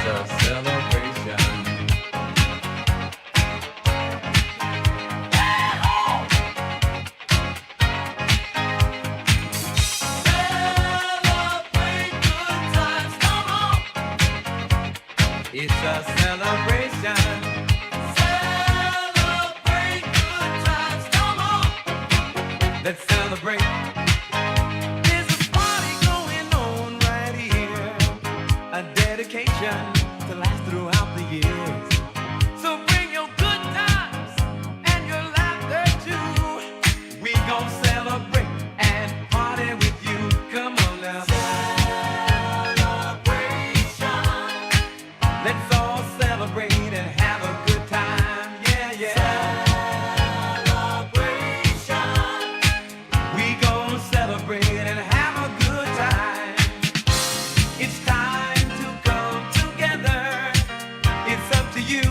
a celebration. It's a celebration. Celebrate good times, come on. Let's celebrate. There's a party going on right here. A dedication to last throughout the years. So bring your good times and your laughter too. We gon' celebrate and party with you. Come on now. Let's all celebrate and have a good time, yeah, yeah. Celebration. We gon' celebrate and have a good time. It's time to come together. It's up to you.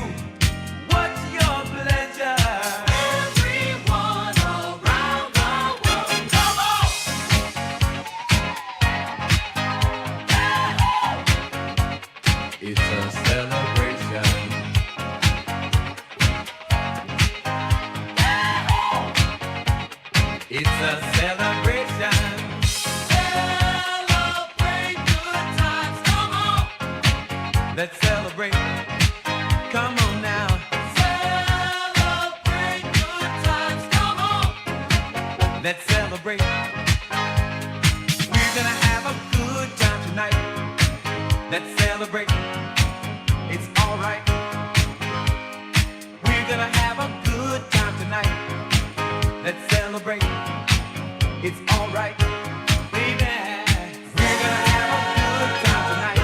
What's your pleasure? Everyone around the world, come on! It's a celebration. It's a celebration. Celebrate good times, come on. Let's celebrate. Come on now. Celebrate good times, come on. Let's celebrate. We're gonna have a good time tonight. Let's celebrate. It's alright. We're gonna have a good time tonight. Let's celebrate. It's alright. Baby. We're gonna have a good time tonight.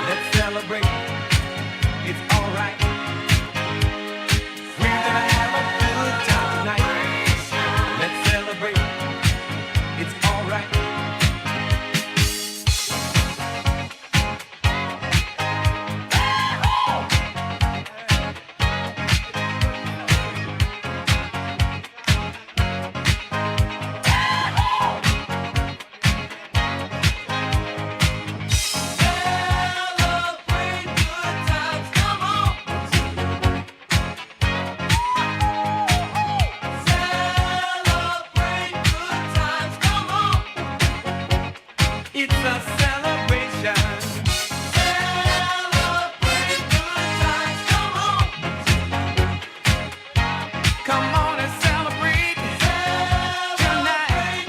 Let's celebrate. It's alright. We're gonna have a good time tonight. Let's celebrate. It's alright. Celebrate good times, come on. Celebrate good times, come on. It's a celebration. Celebrate good times, come on. Come on and celebrate tonight.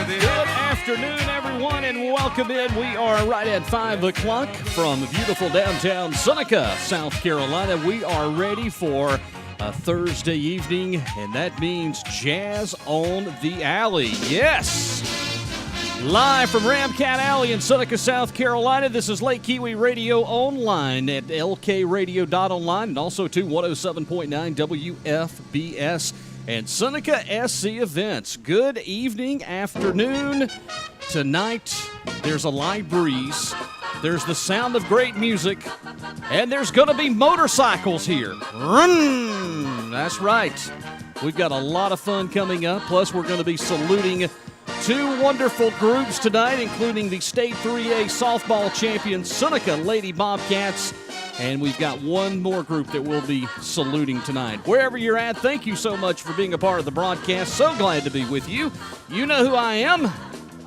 Good afternoon, everyone, and welcome in. We are right at 5 o'clock from beautiful downtown Seneca, South Carolina. We are ready for a Thursday evening, and that means Jazz on the Alley. Yes! Live from Ramcat Alley in Seneca, South Carolina, this is Lake Kiwi Radio online at lkradio.online and also to 107.9 WFBS and Seneca SC Events. Good evening, afternoon. Tonight, there's a light breeze. There's the sound of great music. And there's going to be motorcycles here. Run! That's right. We've got a lot of fun coming up. Plus, we're going to be saluting two wonderful groups tonight, including the State 3A softball champion Seneca Lady Bobcats. And we've got one more group that we'll be saluting tonight. Wherever you're at, thank you so much for being a part of the broadcast. So glad to be with you. You know who I am.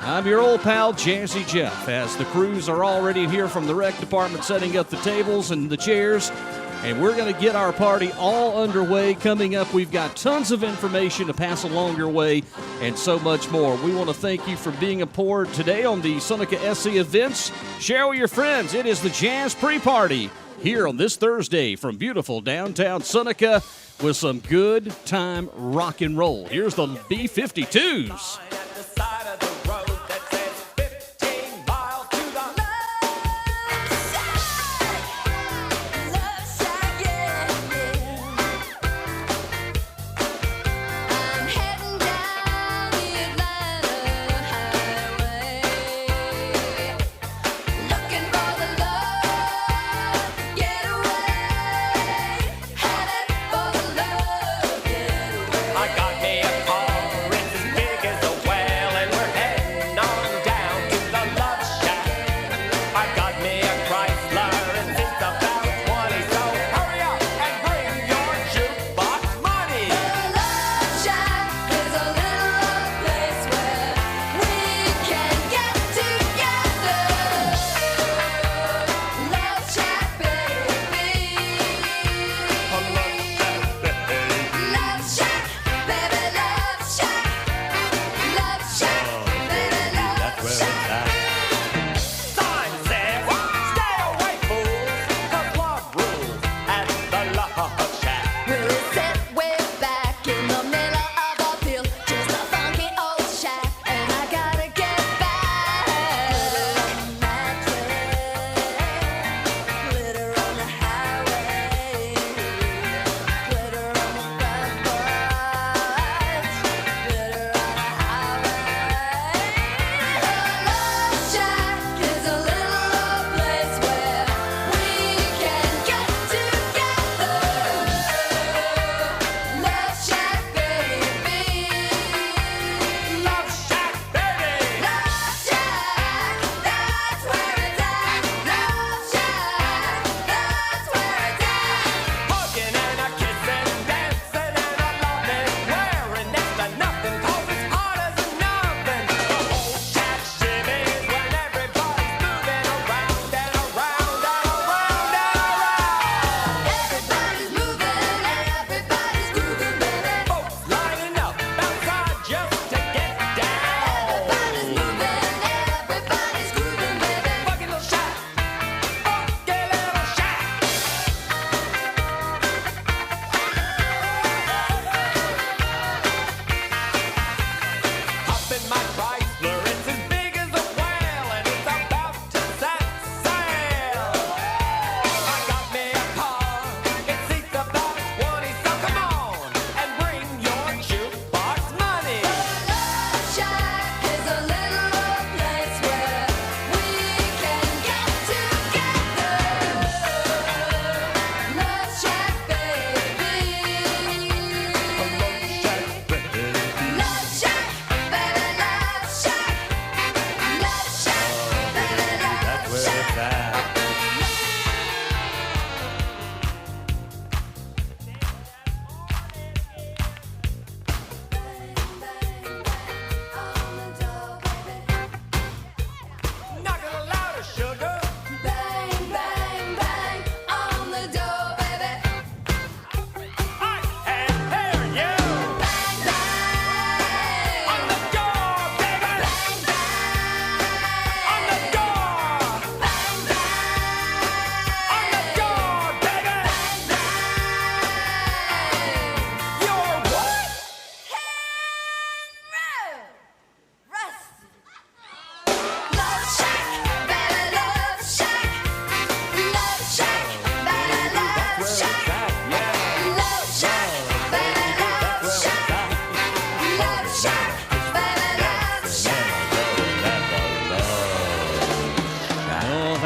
I'm your old pal, Jazzy Jeff, as the crews are already here from the rec department setting up the tables and the chairs. And we're going to get our party all underway. Coming up, we've got tons of information to pass along your way and so much more. We want to thank you for being aboard today on the Seneca SC Events. Share with your friends. It is the Jazz Pre-Party here on this Thursday from beautiful downtown Seneca with some good time rock and roll. Here's the B-52s. I got me a car, it's as big as a well.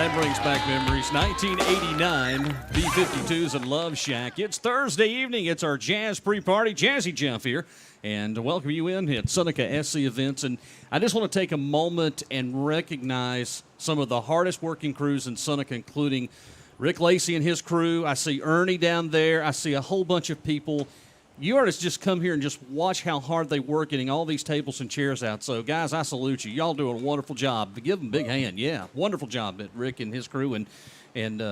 That brings back memories. 1989, B-52s and Love Shack. It's Thursday evening. It's our jazz pre-party. Jazzy Jeff here, and welcome you in at Seneca SC Events. And I just want to take a moment and recognize some of the hardest working crews in Seneca, including Rick Lacey and his crew. I see Ernie down there. I see a whole bunch of people. You ought to just come here and just watch how hard they work getting all these tables and chairs out. So, guys, I salute you. Y'all doing a wonderful job. Give them a big hand. Yeah, wonderful job that Rick and his crew and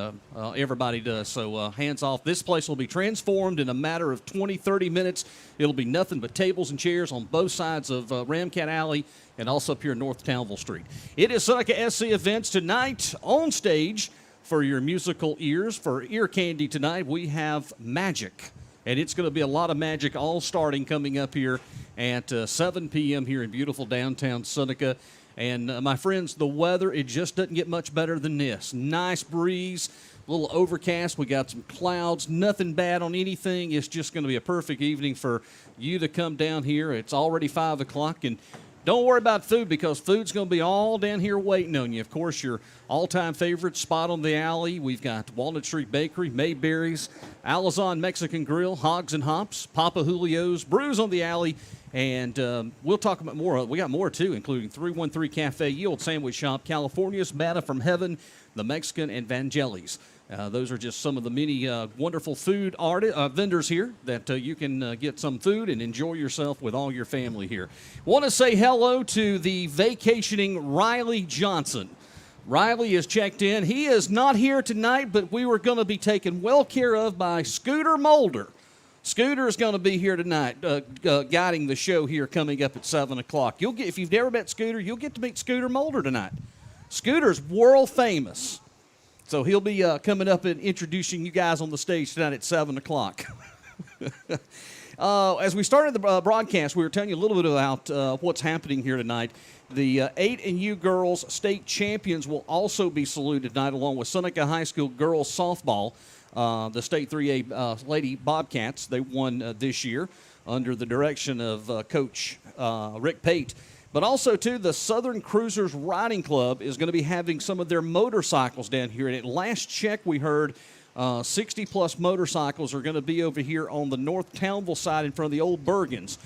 everybody does. So, hands off. This place will be transformed in a matter of 20, 30 minutes. It'll be nothing but tables and chairs on both sides of Ramcat Alley and also up here North Townville Street. It is Seneca SC Events tonight on stage for your musical ears. For ear candy tonight, we have Magic. And it's going to be a lot of magic all starting coming up here at 7 p.m. here in beautiful downtown Seneca. And my friends, the weather, it just doesn't get much better than this. Nice breeze, a little overcast. We got some clouds, nothing bad on anything. It's just going to be a perfect evening for you to come down here. It's already 5 o'clock, and don't worry about food because food's going to be all down here waiting on you. Of course, your all-time favorite spot on the alley. We've got Walnut Street Bakery, Mayberry's, Alazan Mexican Grill, Hogs and Hops, Papa Julio's, Brews on the Alley, and we'll talk about more. We got more, too, including 313 Cafe, Yield Sandwich Shop, California's Manna from Heaven, the Mexican, and Vangelis. Those are just some of the many wonderful food vendors here that you can get some food and enjoy yourself with all your family here. Want to say hello to the vacationing Riley Johnson. Riley is checked in. He is not here tonight, but we were going to be taken well care of by Scooter Mulder. Scooter is going to be here tonight, guiding the show here coming up at 7 o'clock. If you've never met Scooter, you'll get to meet Scooter Mulder tonight. Scooter's world famous. So he'll be coming up and introducing you guys on the stage tonight at 7 o'clock. As we started the broadcast, we were telling you a little bit about what's happening here tonight. The 8U girls state champions will also be saluted tonight, along with Seneca High School girls softball. The state 3A Lady Bobcats, they won this year under the direction of Coach Rick Pate. But also, too, the Southern Cruisers Riding Club is going to be having some of their motorcycles down here. And at last check, we heard 60-plus motorcycles are going to be over here on the North Townville side in front of the old Bergens.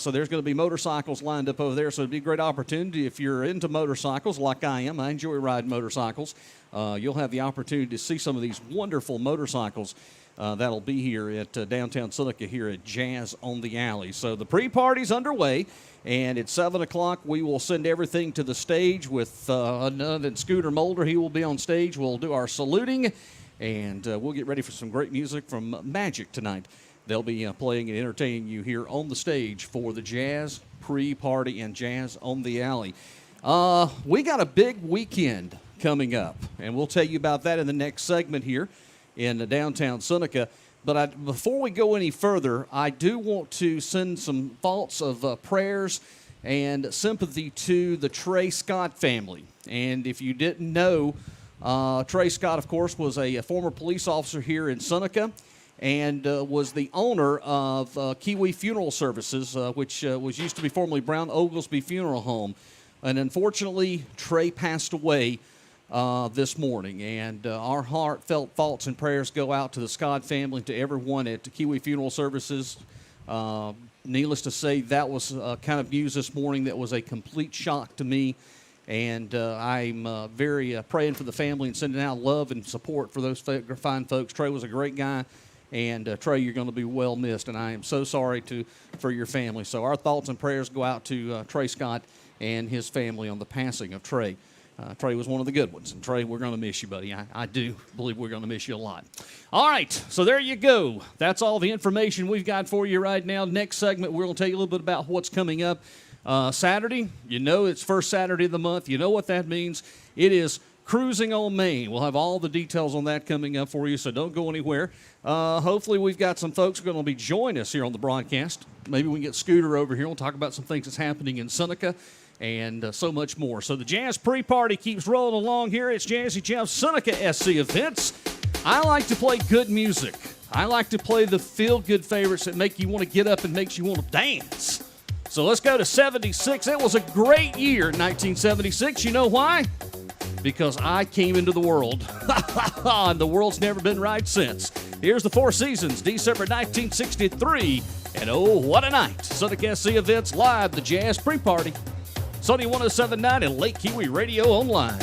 So there's going to be motorcycles lined up over there. So it'd be a great opportunity if you're into motorcycles like I am. I enjoy riding motorcycles. You'll have the opportunity to see some of these wonderful motorcycles that'll be here at downtown Seneca here at Jazz on the Alley. So the pre-party's underway. And at 7 o'clock, we will send everything to the stage with none than Scooter Mulder. He will be on stage. We'll do our saluting, and we'll get ready for some great music from Magic tonight. They'll be playing and entertaining you here on the stage for the Jazz pre-party and Jazz on the Alley. We got a big weekend coming up, and we'll tell you about that in the next segment here in downtown Seneca. But before we go any further, I do want to send some thoughts of prayers and sympathy to the Trey Scott family. And if you didn't know, Trey Scott, of course, was a former police officer here in Seneca and was the owner of Kiwi Funeral Services, which was used to be formerly Brown Oglesby Funeral Home. And unfortunately, Trey passed away this morning, and our heartfelt thoughts and prayers go out to the Scott family, to everyone at Kiwi Funeral Services. Needless to say, that was kind of news this morning that was a complete shock to me, and I'm very praying for the family and sending out love and support for those fine folks. Trey was a great guy, and Trey, you're going to be well missed, and I am so sorry for your family. So our thoughts and prayers go out to Trey Scott and his family on the passing of Trey. Trey was one of the good ones. And, Trey, we're going to miss you, buddy. I do believe we're going to miss you a lot. All right, so there you go. That's all the information we've got for you right now. Next segment, we're going to tell you a little bit about what's coming up. Saturday, you know it's first Saturday of the month. You know what that means. It is Cruising on Main. We'll have all the details on that coming up for you, so don't go anywhere. Hopefully we've got some folks who are going to be joining us here on the broadcast. Maybe we can get Scooter over here. We'll talk about some things that's happening in Seneca and so much more. So the Jazz pre-party keeps rolling along here. It's Jazzy Jeff, Seneca SC Events. I like to play good music. I like to play the feel-good favorites that make you want to get up and makes you want to dance. So let's go to 76. It was a great year, 1976. You know why? because I came into the world, and the world's never been right since. Here's the Four Seasons, December 1963, and oh, what a night. Seneca SC Events Live, the Jazz Pre-Party. Sunny 107.9 and Lake Kiwi Radio Online.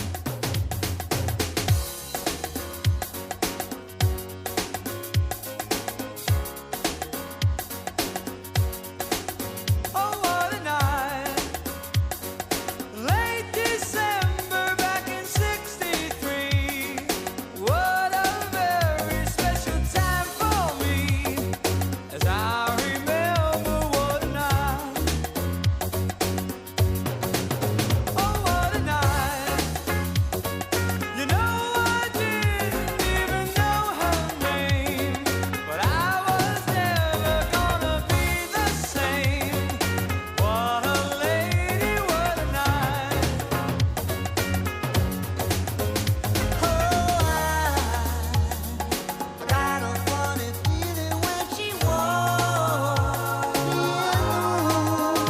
Oh, what a night. Late December back in '63. What a very special time for me. As I remember, what a night. Oh, what a night. You know, I didn't even know her name, but I was never gonna be the same. What a lady, what a night. Oh, I got a funny feeling when she walked in the room.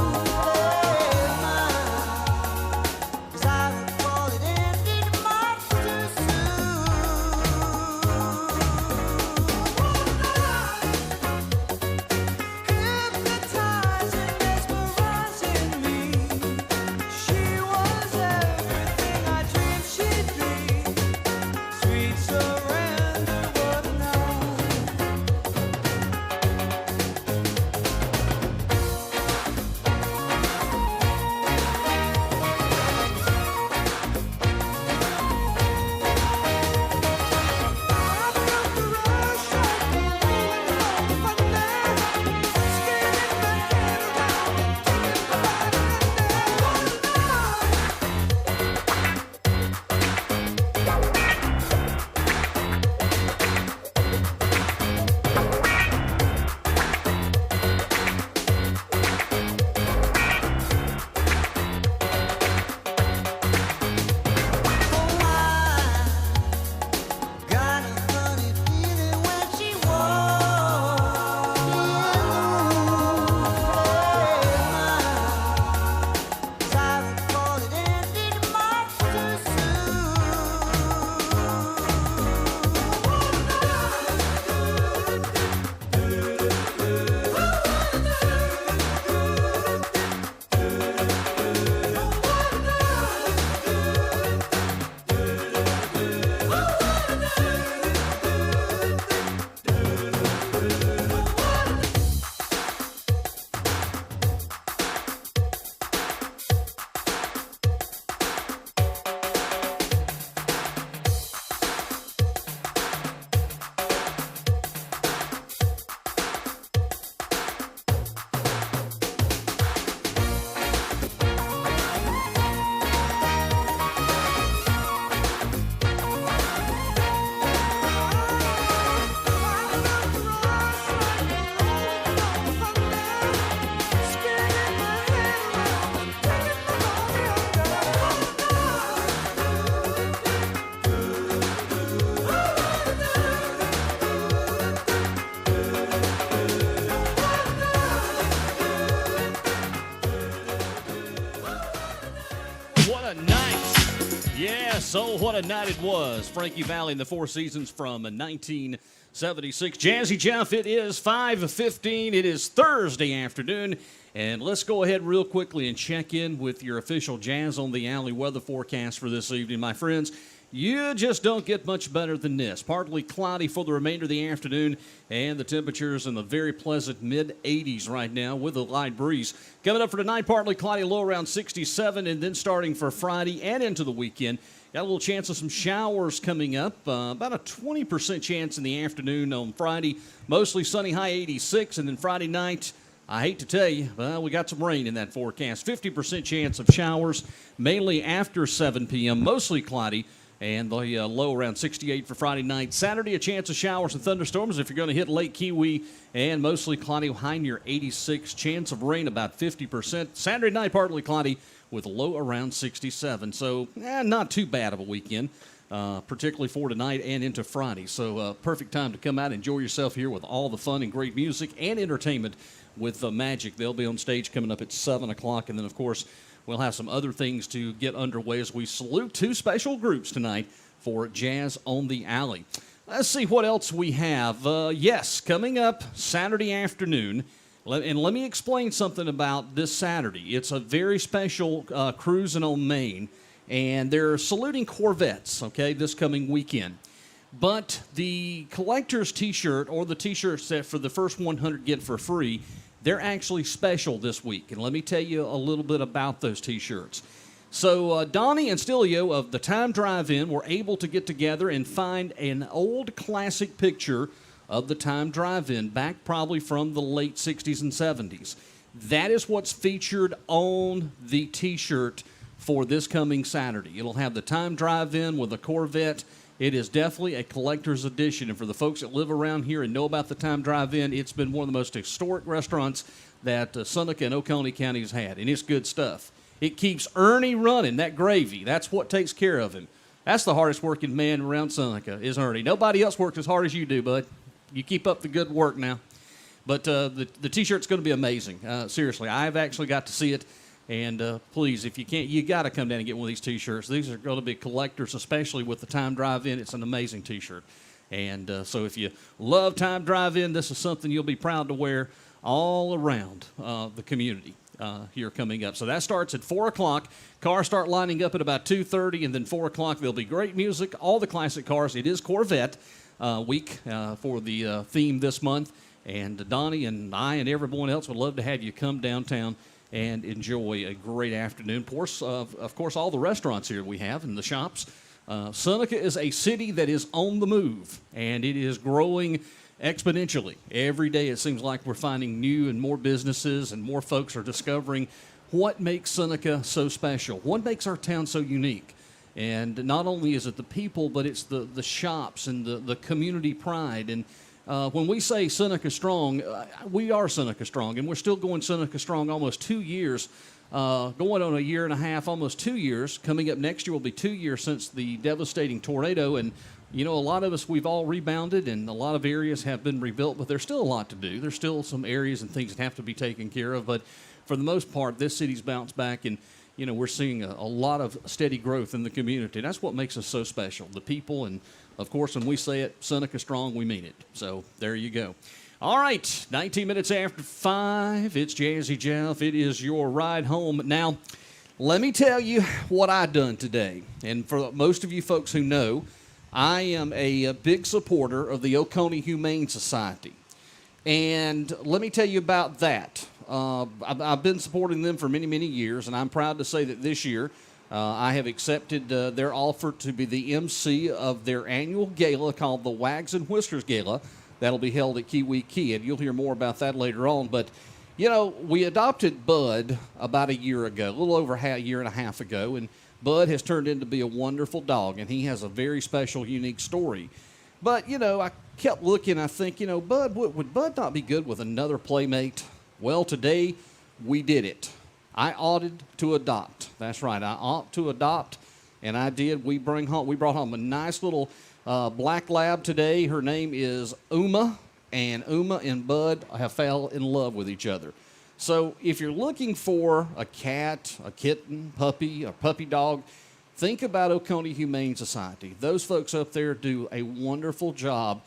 'Cause I recall it ended much too soon. Hypnotizing, mesmerizing me. She was everything I dreamed she'd be. Sweet surrender, what a night. Got a funny feeling when she walked in the room. 'Cause I recall it ended much too What a night. Yes, oh, what a night it was. Frankie Valli and the Four Seasons from 1976. Jazzy Jeff, it is 5:15. It is Thursday afternoon. And let's go ahead real quickly and check in with your official Jazz on the Alley weather forecast for this evening, my friends. You just don't get much better than this. Partly cloudy for the remainder of the afternoon, and the temperatures in the very pleasant mid-80s right now with a light breeze. Coming up for tonight, partly cloudy, low around 67, and then starting for Friday and into the weekend, got a little chance of some showers coming up. About a 20% chance in the afternoon on Friday. Mostly sunny, high 86, and then Friday night, I hate to tell you, but we got some rain in that forecast. 50% chance of showers, mainly after 7 p.m., mostly cloudy. And the low around 68 for Friday night. Saturday, a chance of showers and thunderstorms if you're going to hit Lake Kiwi, and mostly cloudy, high near 86. Chance of rain about 50%. Saturday night, partly cloudy with a low around 67. So, not too bad of a weekend, particularly for tonight and into Friday. So, perfect time to come out and enjoy yourself here with all the fun and great music and entertainment with Magic. They'll be on stage coming up at 7 o'clock. And then, of course, we'll have some other things to get underway as we salute two special groups tonight for Jazz on the Alley. Let's see what else we have. Yes, coming up Saturday afternoon. And let me explain something about this Saturday. It's a very special cruising on Maine, and they're saluting Corvettes, okay, this coming weekend. But the collector's T-shirt, or the T-shirts that for the first 100 get for free, they're actually special this week. And let me tell you a little bit about those T-shirts. So Donnie and Stilio of the Time Drive-In were able to get together and find an old classic picture of the Time Drive-In, back probably from the late 60s and 70s. That is what's featured on the T-shirt for this coming Saturday. It'll have the Time Drive-In with a Corvette. It is definitely a collector's edition, and for the folks that live around here and know about the Time Drive-In, it's been one of the most historic restaurants that Seneca and Oconee counties had, and it's good stuff. It keeps Ernie running, that gravy. That's what takes care of him. That's the hardest working man around Seneca, is Ernie. Nobody else works as hard as you do, bud. You keep up the good work now. But the T-shirt's going to be amazing. Seriously, I've actually got to see it. And please, if you can't, you got to come down and get one of these T-shirts. These are going to be collectors, especially with the Time Drive-In. It's an amazing T-shirt. And so if you love Time Drive-In, this is something you'll be proud to wear all around the community here coming up. So that starts at 4 o'clock. Cars start lining up at about 2:30, and then 4 o'clock there'll be great music, all the classic cars. It is Corvette week for the theme this month. And Donnie and I and everyone else would love to have you come downtown and enjoy a great afternoon. Of course, all the restaurants here we have and the shops. Seneca is a city that is on the move, and it is growing exponentially. Every day it seems like we're finding new and more businesses, and more folks are discovering what makes Seneca so special, what makes our town so unique. And not only is it the people, but it's the shops and the community pride. And when we say Seneca Strong, we are Seneca Strong, and we're still going Seneca Strong almost 2 years, going on a year and a half, almost 2 years. Coming up next year will be 2 years since the devastating tornado. And, you know, a lot of us, we've all rebounded, and a lot of areas have been rebuilt, but there's still a lot to do. There's still some areas and things that have to be taken care of. But for the most part, this city's bounced back, and, you know, we're seeing a lot of steady growth in the community. That's what makes us so special, the people. And, of course, when we say it, Seneca Strong, we mean it. So there you go. All right, 19 minutes after 5, it's Jazzy Jeff. It is your ride home. Now, let me tell you what I done today. And for most of you folks who know, I am a big supporter of the Oconee Humane Society. And let me tell you about that. I've been supporting them for many, many years, and I'm proud to say that this year I have accepted their offer to be the MC of their annual gala called the Wags and Whiskers Gala. That'll be held at Kiwi Key, and you'll hear more about that later on. But, you know, we adopted Bud about a year ago, a little over a year and a half ago, and Bud has turned into be a wonderful dog, and he has a very special, unique story. But, you know, I kept looking, I think, you know, Bud, would Bud not be good with another playmate? Well, today we did it. I opted to adopt. That's right, I opt to adopt, and I did. We brought home a nice little black lab today. Her name is Uma, and Uma and Bud have fell in love with each other. So if you're looking for a cat, a kitten, puppy, a puppy dog, think about Oconee Humane Society. Those folks up there do a wonderful job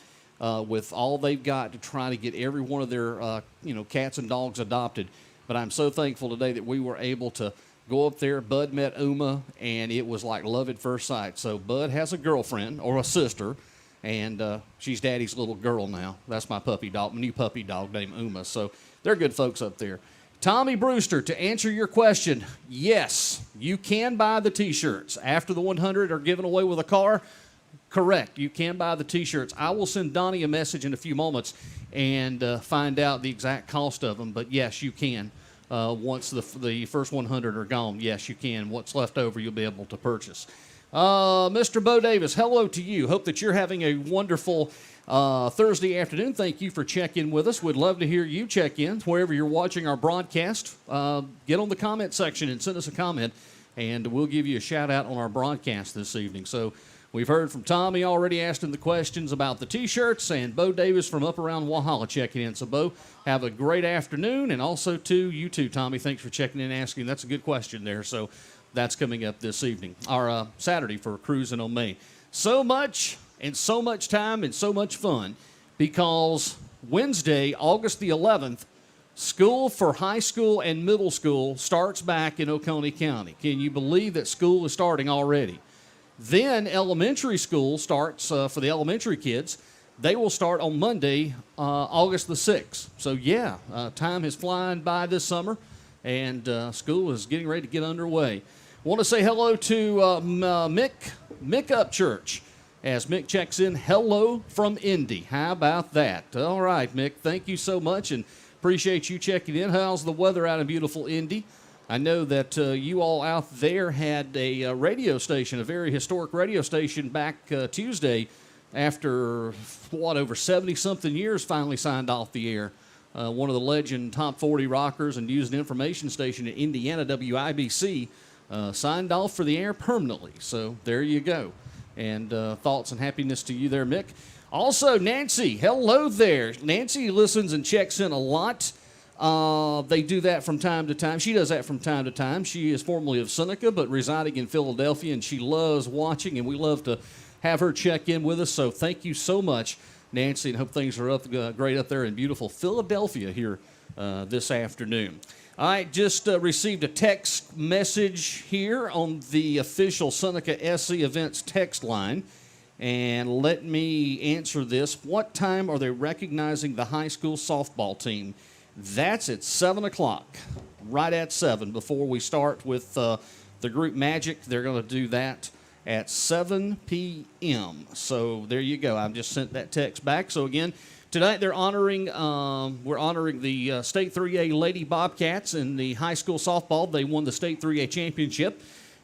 with all they've got to try to get every one of their cats and dogs adopted. But I'm so thankful today that we were able to go up there. Bud met Uma, and it was like love at first sight. So Bud has a girlfriend, or a sister, and she's Daddy's little girl now. That's my puppy dog, my new puppy dog named Uma. So they're good folks up there. Tommy Brewster, to answer your question, yes, you can buy the T-shirts. After the 100 are given away with a car, correct, you can buy the T-shirts. I will send Donnie a message in a few moments and find out the exact cost of them. But, yes, you can. Once the first 100 are gone, yes, you can. What's left over, you'll be able to purchase. Mr. Bo Davis, hello to you. Hope that you're having a wonderful Thursday afternoon. Thank you for checking with us. We'd love to hear you check in wherever you're watching our broadcast. Get on the comment section and send us a comment. and we'll give you a shout-out on our broadcast this evening. So we've heard from Tommy already asking the questions about the T-shirts, and Bo Davis from up around Walhalla checking in. So, Bo, have a great afternoon, and also, you too, Tommy. Thanks for checking in and asking. That's a good question there. So that's coming up this evening, or Saturday for Cruising on Me. So much and so much time and so much fun because Wednesday, August the 11th, school for high school and middle school starts back in Oconee County. Can you believe that school is starting already? Then elementary school starts for the elementary kids. They will start on Monday, August the 6th. So, yeah, time is flying by this summer, and school is getting ready to get underway. Want to say hello to Mick Up Church as Mick checks in. Hello from Indy. How about that? All right, Mick, thank you so much, and appreciate you checking in. How's the weather out in beautiful Indy? I know that you all out there had a radio station, a very historic radio station back Tuesday after, over 70-something years finally signed off the air. One of the legend top 40 rockers and news and information station in Indiana, WIBC, signed off for the air permanently. So there you go. And thoughts and happiness to you there, Mick. Also, Nancy, hello there. Nancy listens and checks in a lot. They do that from time to time. She does that from time to time. She is formerly of Seneca, but residing in Philadelphia, and she loves watching, and we love to have her check in with us. So thank you so much, Nancy, and hope things are great up there in beautiful Philadelphia here this afternoon. All right, just received a text message here on the official Seneca SC Events text line. And let me answer this. What time are they recognizing the high school softball team? That's at 7 o'clock, right at 7, before we start with the group Magic. They're going to do that at 7 p.m. So there you go. I've just sent that text back. So, again, tonight they're honoring, we're honoring the State 3A Lady Bobcats in the high school softball. They won the State 3A championship.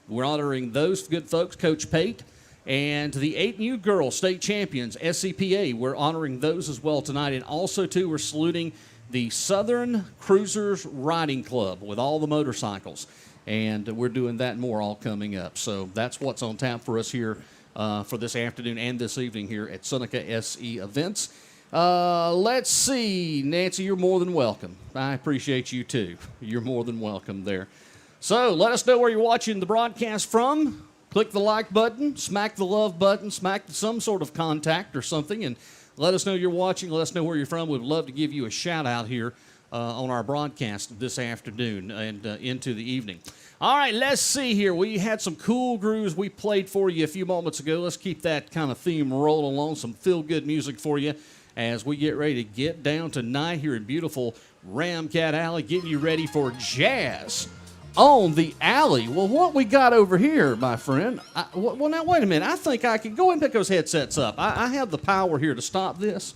We're honoring those good folks, Coach Pate. And the 8U girls state champions, SCPA, we're honoring those as well tonight. And also, too, we're saluting the Southern Cruisers Riding Club with all the motorcycles. And we're doing that and more all coming up. So that's what's on tap for us here for this afternoon and this evening here at Seneca SE Events. Let's see. Nancy, you're more than welcome. I appreciate you, too. You're more than welcome there. So let us know where you're watching the broadcast from. Click the like button, smack the love button, smack some sort of contact or something, and let us know you're watching. Let us know where you're from. We'd love to give you a shout-out here on our broadcast this afternoon and into the evening. All right, let's see here. We had some cool grooves we played for you a few moments ago. Let's keep that kind of theme rolling along, some feel-good music for you as we get ready to get down tonight here in beautiful Ramcat Alley, getting you ready for jazz on the alley. Well, what we got over here, my friend, well, now, wait a minute. I think I can go ahead and pick those headsets up. I have the power here to stop this.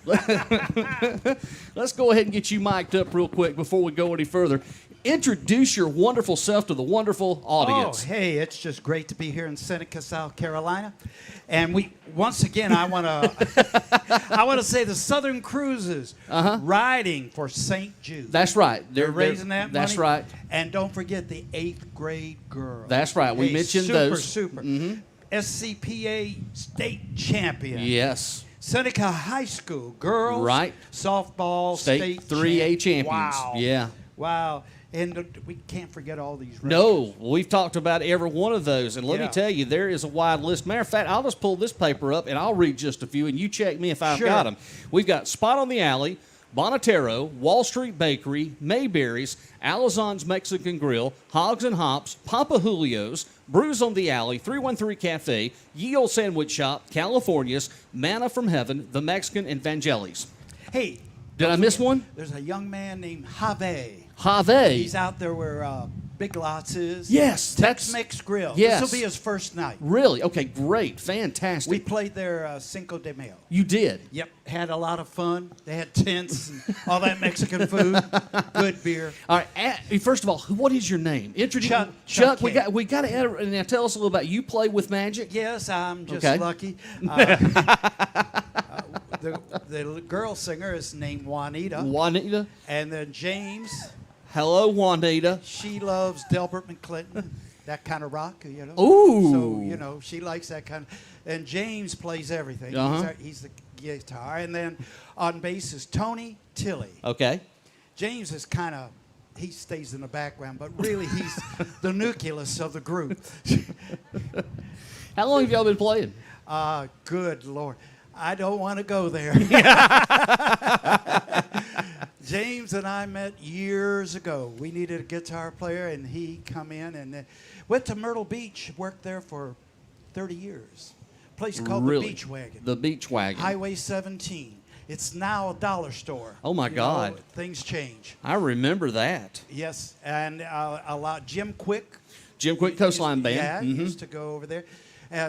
Let's go ahead and get you mic'd up real quick before we go any further. Introduce your wonderful self to the wonderful audience. Oh, hey, it's just great to be here in Seneca, South Carolina. And once again, I want to say the Southern Cruises riding for St. Jude. That's right. They're raising that money. That's right. And don't forget the 8th grade girls. That's right. We mentioned those. Super. SCPA state champion. Yes. Seneca High School girls. Right. Softball state 3A champions. Wow. Yeah. Wow. And we can't forget all these records. No, we've talked about every one of those. And let me tell you, there is a wide list. Matter of fact, I'll just pull this paper up, and I'll read just a few, and you check me if I've got them. We've got Spot on the Alley, Bonatero, Wall Street Bakery, Mayberry's, Alizon's Mexican Grill, Hogs and Hops, Papa Julio's, Brews on the Alley, 313 Cafe, Ye Old Sandwich Shop, California's, Manna from Heaven, The Mexican, and Vangelis. Hey. Did I miss one? There's a young man named Have. He's out there where Big Lots is. Yes. Tex-Mex Grill. Yes. This will be his first night. Really? Okay, great. Fantastic. We played there Cinco de Mayo. You did? Yep. Had a lot of fun. They had tents and all that Mexican food. Good beer. All right. First of all, what is your name? Introduce Chuck. We got to now tell us a little about you. Play with Magic. Yes, I'm just lucky. The girl singer is named Juanita. And then James. Hello, Juanita. She loves Delbert McClinton. that kind of rock, you know. Ooh. So, you know, she likes that kind of. And James plays everything. He's the guitar. And then on bass is Tony Tilley. Okay. James is kind of, he stays in the background, but really he's the nucleus of the group. How long have y'all been playing? Good Lord. I don't want to go there. James and I met years ago. We needed a guitar player, and he come in and went to Myrtle Beach, worked there for 30 years. A place called the Beach Wagon. The Beach Wagon. Highway 17. It's now a dollar store. Oh, my God. Things change. I remember that. Yes, and a lot. Jim Quick. Jim Quick Coastline Band. Yeah, used to go over there.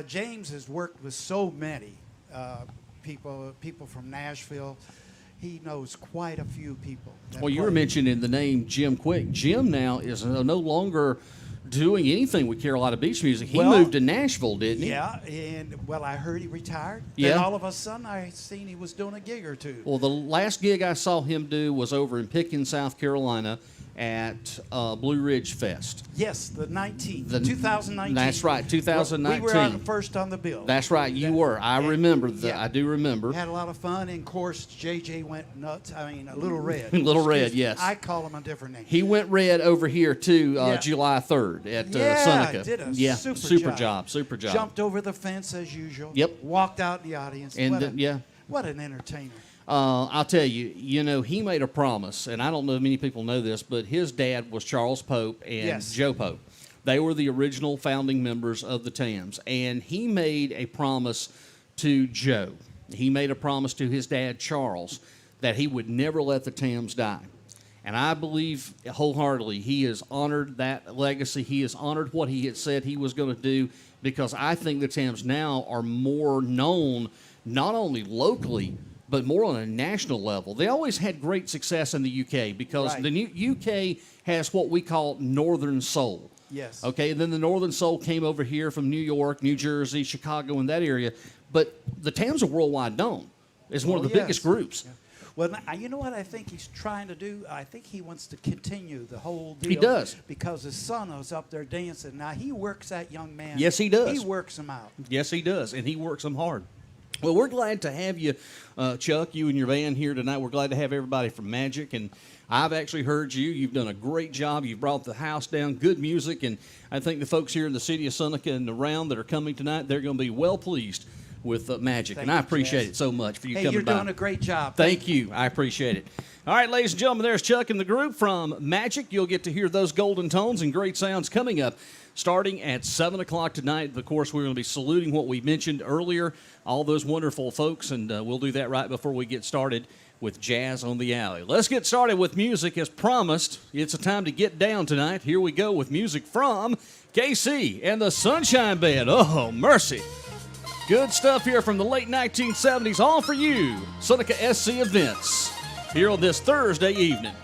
James has worked with so many people from Nashville. He knows quite a few people. Well, you were mentioning the name Jim Quick. Jim now is no longer doing anything with Carolina Beach music. He moved to Nashville, didn't he? Yeah, and I heard he retired. Yeah. Then all of a sudden, I seen he was doing a gig or two. Well, the last gig I saw him do was over in Pickens, South Carolina, at Blue Ridge Fest. Yes, the 19th, 2019. That's right, 2019. We were on first on the bill. That's right, you were. I remember that. Yeah. I do remember. Had a lot of fun, and of course, JJ went nuts. I mean, Little Red. Little Red, Excuse me, yes. I call him a different name. He went red over here too, July 3rd at Seneca. Did a super job. Super job. Jumped over the fence as usual. Yep. Walked out in the audience. And what an entertainer. I'll tell you, he made a promise, and I don't know if many people know this, but his dad was Charles Pope and Joe Pope. They were the original founding members of the Tams, and he made a promise to Joe. He made a promise to his dad, Charles, that he would never let the Tams die. And I believe wholeheartedly he has honored that legacy. He has honored what he had said he was going to do, because I think the Tams now are more known not only locally, but more on a national level. They always had great success in the UK because the UK has what we call Northern Soul. Yes. Okay, and then the Northern Soul came over here from New York, New Jersey, Chicago, and that area. But the Tams are worldwide known. It's one of the biggest groups. Yeah. Well, you know what I think he's trying to do? I think he wants to continue the whole deal. He does. Because his son was up there dancing. Now, he works that young man. Yes, he does. He works him out. Yes, he does, and he works them hard. Well, we're glad to have you, Chuck, you and your band here tonight. We're glad to have everybody from Magic, and I've actually heard you. You've done a great job. You've brought the house down, good music, and I think the folks here in the city of Seneca and around that are coming tonight, they're going to be well pleased with Magic, and I appreciate it so much for you coming by. You're doing a great job. Thank you. I appreciate it. All right, ladies and gentlemen, there's Chuck and the group from Magic. You'll get to hear those golden tones and great sounds coming up starting at 7 o'clock tonight. Of course, we're going to be saluting what we mentioned earlier, all those wonderful folks, and we'll do that right before we get started with Jazz on the Alley. Let's get started with music as promised. It's a time to get down tonight. Here we go with music from KC and the Sunshine Band. Oh, mercy. Good stuff here from the late 1970s, all for you. Seneca SC Events here on this Thursday evening.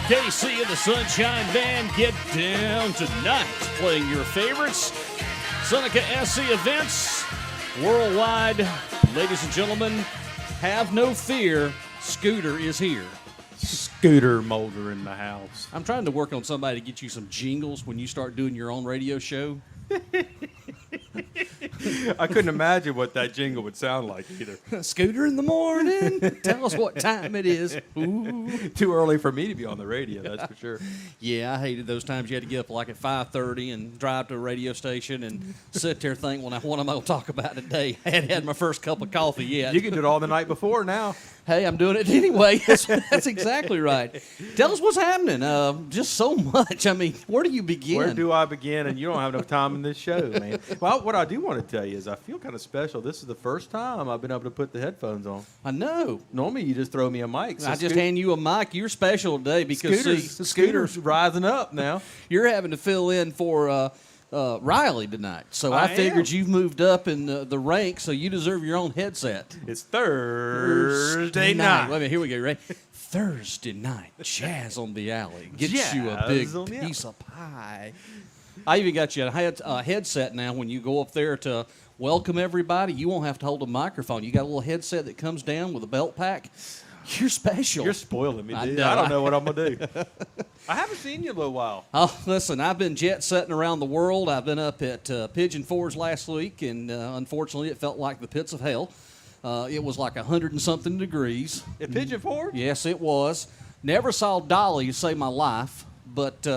KC and the Sunshine Band get down tonight, playing your favorites. Seneca SC events worldwide. Ladies and gentlemen, have no fear. Scooter is here. Scooter Mulder in the house. I'm trying to work on somebody to get you some jingles when you start doing your own radio show. I couldn't imagine what that jingle would sound like either. Scooter in the morning. Tell us what time it is. Ooh. Too early for me to be on the radio, that's for sure. Yeah, I hated those times you had to get up like at 5:30 and drive to a radio station and sit there thinking, well, now what am I going to talk about today? I hadn't had my first cup of coffee yet. You can do it all the night before now. Hey, I'm doing it anyway. That's exactly right. Tell us what's happening. Just so much. I mean, where do you begin? Where do I begin? And you don't have enough time in this show, man. Well, what I do want to tell you is I feel kind of special. This is the first time I've been able to put the headphones on. I know. Normally, you just throw me a mic. So I just hand you a mic. You're special today because Scooter's rising up now. You're having to fill in for Riley tonight. So I figured you've moved up in the ranks, so you deserve your own headset. It's Thursday night. Wait a minute, here we go. Ready? Thursday night, Jazz on the Alley. Gets you a big piece of pie. I even got you a headset now. When you go up there to welcome everybody, you won't have to hold a microphone. You got a little headset that comes down with a belt pack. You're special. You're spoiling me, dude. I don't know what I'm going to do. I haven't seen you in a little while. Oh, listen, I've been jet-setting around the world. I've been up at Pigeon Forge last week, and unfortunately it felt like the pits of hell. It was like 100-and-something degrees. At Pigeon Forge? Yes, it was. Never saw Dolly to save my life, but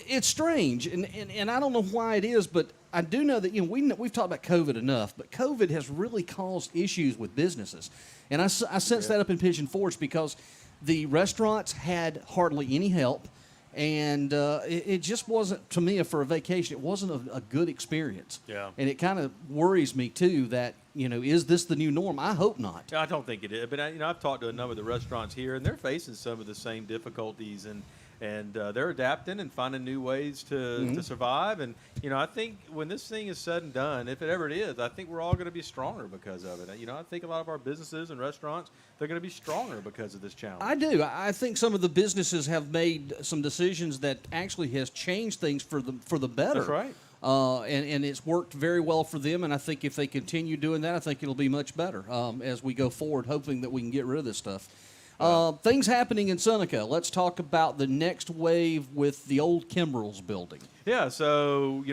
it's strange, and I don't know why it is, but I do know that we've talked about COVID enough, but COVID has really caused issues with businesses. And I sensed that up in Pigeon Forge because the restaurants had hardly any help, and it just wasn't, to me, for a vacation, it wasn't a good experience. Yeah. And it kind of worries me, too, that, is this the new norm? I hope not. I don't think it is. But, I've talked to a number of the restaurants here, and they're facing some of the same difficulties, and they're adapting and finding new ways to survive. And, I think when this thing is said and done, if it ever is, I think we're all going to be stronger because of it. I think a lot of our businesses and restaurants, they're going to be stronger because of this challenge. I do. I think some of the businesses have made some decisions that actually has changed things for the better. That's right. And it's worked very well for them, and I think if they continue doing that, I think it'll be much better as we go forward, hoping that we can get rid of this stuff. Things happening in Seneca. Let's talk about the next wave with the old Kimbrell's building. Yeah, so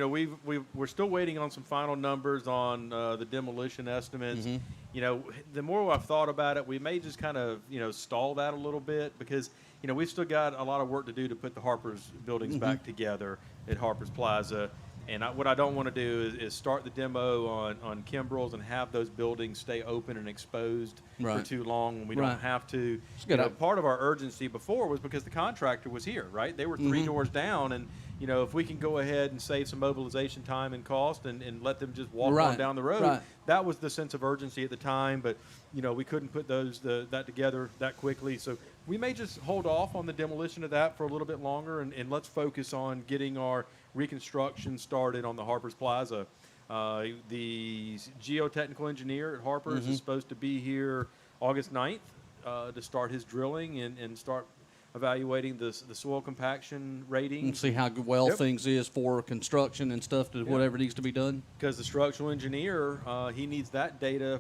we're still waiting on some final numbers on the demolition estimates. The more I've thought about it, we may just kind of stall that a little bit because we've still got a lot of work to do to put the Harper's buildings back together at Harper's Plaza. And what I don't want to do is start the demo on Kimbrell's and have those buildings stay open and exposed for too long when we don't have to. Part of our urgency before was because the contractor was here, right? They were 3 doors down, and if we can go ahead and save some mobilization time and cost and let them just walk on down the road, that was the sense of urgency at the time. But we couldn't put that together that quickly, so we may just hold off on the demolition of that for a little bit longer, and let's focus on getting our reconstruction started on the Harper's Plaza. The geotechnical engineer at Harper's is supposed to be here August 9th to start his drilling and start evaluating the soil compaction rating. And see how well things is for construction and stuff to whatever needs to be done. Because the structural engineer, he needs that data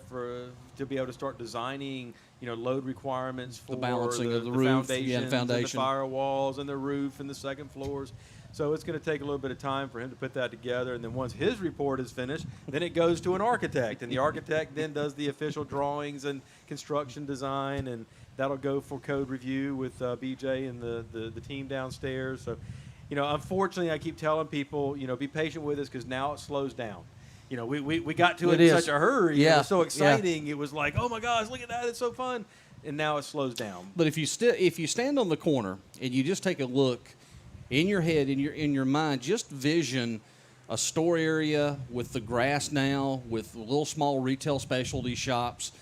to be able to start designing load requirements for the balancing of the roof, foundation, and the firewalls and the roof and the second floors. So it's going to take a little bit of time for him to put that together, and then once his report is finished, then it goes to an architect, and the architect then does the official drawings and construction design, and that'll go for code review with BJ and the team downstairs. So, unfortunately, I keep telling people, be patient with us because now it slows down. We got to it in such a hurry. It was so exciting. It was like, oh my gosh, look at that! It's so fun. And now it slows down. But if you stand on the corner and you just take a look in your head, in your mind, just vision a store area with the grass now, with little small retail specialty shops,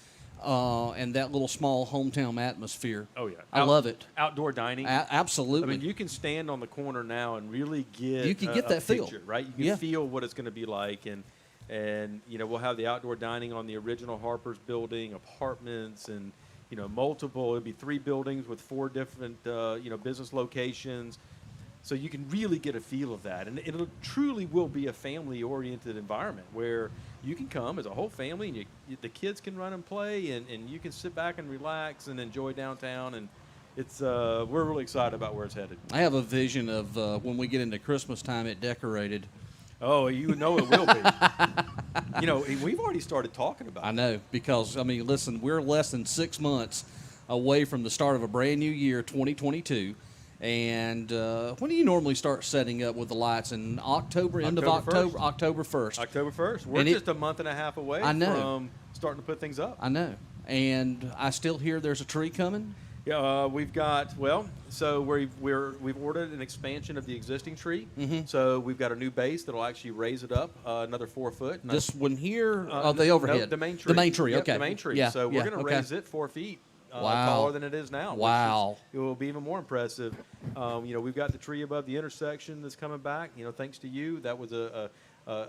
and that little small hometown atmosphere. Oh, yeah. I love it. Outdoor dining. Absolutely. I mean, you can stand on the corner now and really get that picture, feel. Right? You can feel what it's going to be like. And we'll have the outdoor dining on the original Harper's building, apartments, and multiple. It'd be 3 buildings with 4 different, business locations. So you can really get a feel of that. And it truly will be a family-oriented environment where you can come as a whole family and the kids can run and play and you can sit back and relax and enjoy downtown. And it's we're really excited about where it's headed. I have a vision of when we get into Christmas time, it decorated. Oh, you know it will be. We've already started talking about it. I know, because, I mean, listen, we're less than 6 months away from the start of a brand new year, 2022. And when do you normally start setting up with the lights? In October, end of October, 1st. October 1st. October 1st. We're And just a month and a half away from starting to put things up. I know. And I still hear there's a tree coming. Yeah, we've got, so we've ordered an expansion of the existing tree. Mm-hmm. So we've got a new base that'll actually raise it up another 4 foot. This one here, the overhead. No, the main tree. The main tree, Yep, okay. the main tree. Yeah, So we're yeah, going to okay. raise it 4 feet. Wow. Taller than it is now. Wow. It will be even more impressive. We've got the tree above the intersection that's coming back. Thanks to you, that was a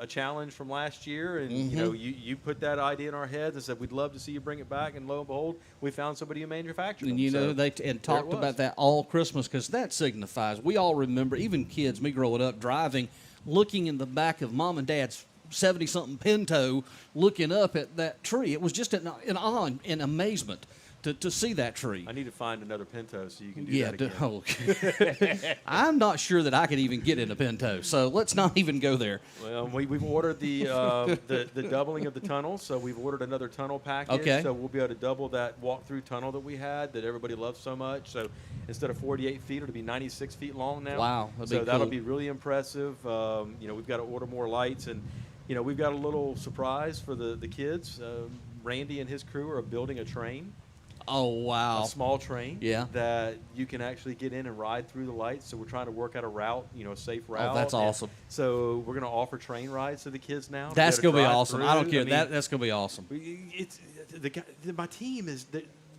challenge from last year, and Mm-hmm. you put that idea in our heads and said we'd love to see you bring it back, and lo and behold, we found somebody who manufactured And them. So they talked was. about that all Christmas, because that signifies, we all remember, even kids, me growing up, driving, looking in the back of Mom and Dad's 70-something Pinto, looking up at that tree. It was just an awe and amazement to see that tree. I need to find another Pinto so you can do that again. I'm not sure that I could even get in a Pinto, so let's not even go there. Well, we've ordered the doubling of the tunnel, so we've ordered another tunnel package. Okay. So we'll be able to double that walk-through tunnel that we had that everybody loves so much. So instead of 48 feet, it'll be 96 feet long now. Wow, that'd be that'll cool. be really impressive. We've got to order more lights, and we've got a little surprise for the kids. Randy and his crew are building a train. Oh, wow. A small train, Yeah. that you can actually get in and ride through the lights. So we're trying to work out a route, a safe route. Oh, that's And awesome. So we're going to offer train rides to the kids now. That's going to be drive awesome. through. I don't care. I mean, That's going to be awesome. It's my team is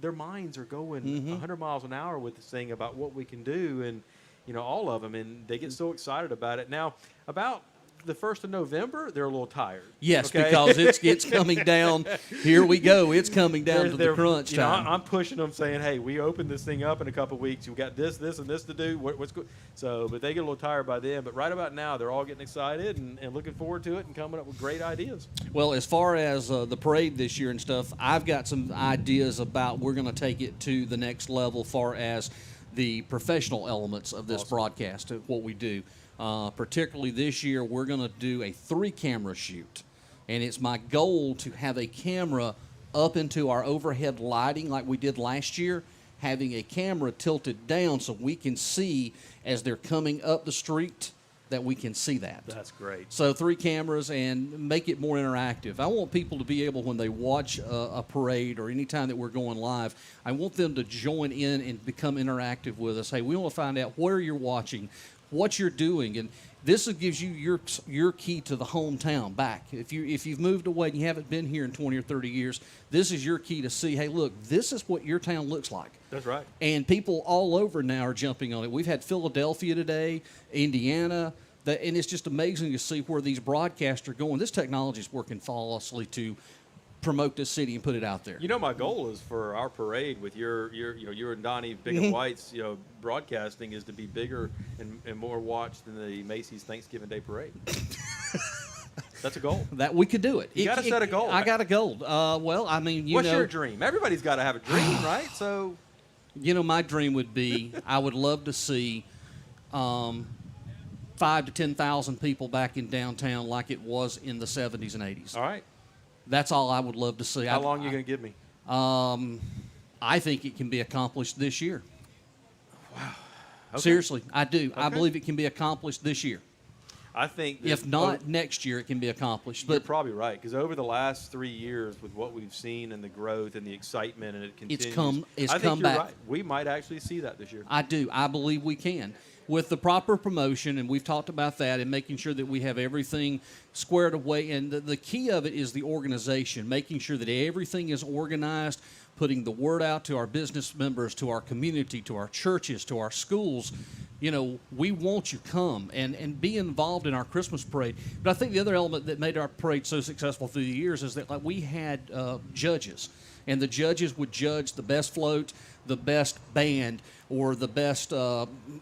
their minds are going 100 miles an hour with this thing about what we can do, and all of them, and they get so excited about it. Now, about the 1st of November, they're a little tired. Yes, okay? because it's coming down. Here we go. It's coming down to the crunch time. I'm pushing them, saying, "Hey, we opened this thing up in a couple of weeks. We got this, and this to do. What's good?" So, but they get a little tired by then. But right about now, they're all getting excited and looking forward to it and coming up with great ideas. Well, as far as the parade this year and stuff, I've got some ideas about we're going to take it to the next level far as the professional elements of this broadcast, of what we do. Particularly this year, we're going to do a 3-camera shoot. And it's my goal to have a camera up into our overhead lighting like we did last year, having a camera tilted down so we can see as they're coming up the street, that we can see that. That's great. So 3 cameras and make it more interactive. I want people to be able, when they watch a parade or any time that we're going live, I want them to join in and become interactive with us. Hey, we want to find out where you're watching, what you're doing, and this gives you your key to the hometown back. If you've moved away and you haven't been here in 20 or 30 years, this is your key to see, hey, look, this is what your town looks like. That's right. And people all over now are jumping on it. We've had Philadelphia today, Indiana, and it's just amazing to see where these broadcasts are going. This technology is working flawlessly to promote this city and put it out there. My goal is for our parade with your and Donnie Big and White's broadcasting is to be bigger and more watched than the Macy's Thanksgiving Day Parade. That's a goal. That we could do it. You got to set a goal. I got a goal. Well, I mean, what's your dream? Everybody's got to have a dream, right? So, my dream would be I would love to see 5,000 to 10,000 people back in downtown like it was in the 70s and 80s. All right. That's all I would love to see. How long are you going to give me? I think it can be accomplished this year. Wow. Okay. Seriously, I do. I Okay. believe it can be accomplished this year. I think that If not next year, it can be accomplished. you're But probably right, because over the last 3 years, with what we've seen and the growth and the excitement, and it continues, It's I think come you're back. right. We might actually see that this year. I do. I believe we can. With the proper promotion, and we've talked about that, and making sure that we have everything squared away. And the key of it is the organization, making sure that everything is organized, putting the word out to our business members, to our community, to our churches, to our schools. We want you to come and be involved in our Christmas parade. But I think the other element that made our parade so successful through the years is that we had judges. and the judges would judge the best float, the best band, or the best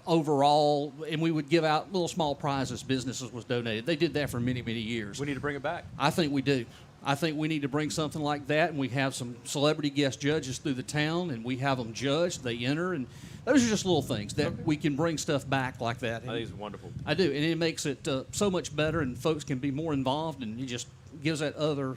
overall, and we would give out little small prizes businesses was donated. They did that for many, many years. We need to bring it back. I think we do. I think we need to bring something like that, and we have some celebrity guest judges through the town, and we have them judged. They enter, and those are just little things that we can bring stuff back like that. I think it's wonderful. I do, and it makes it so much better, and folks can be more involved, and it just gives that other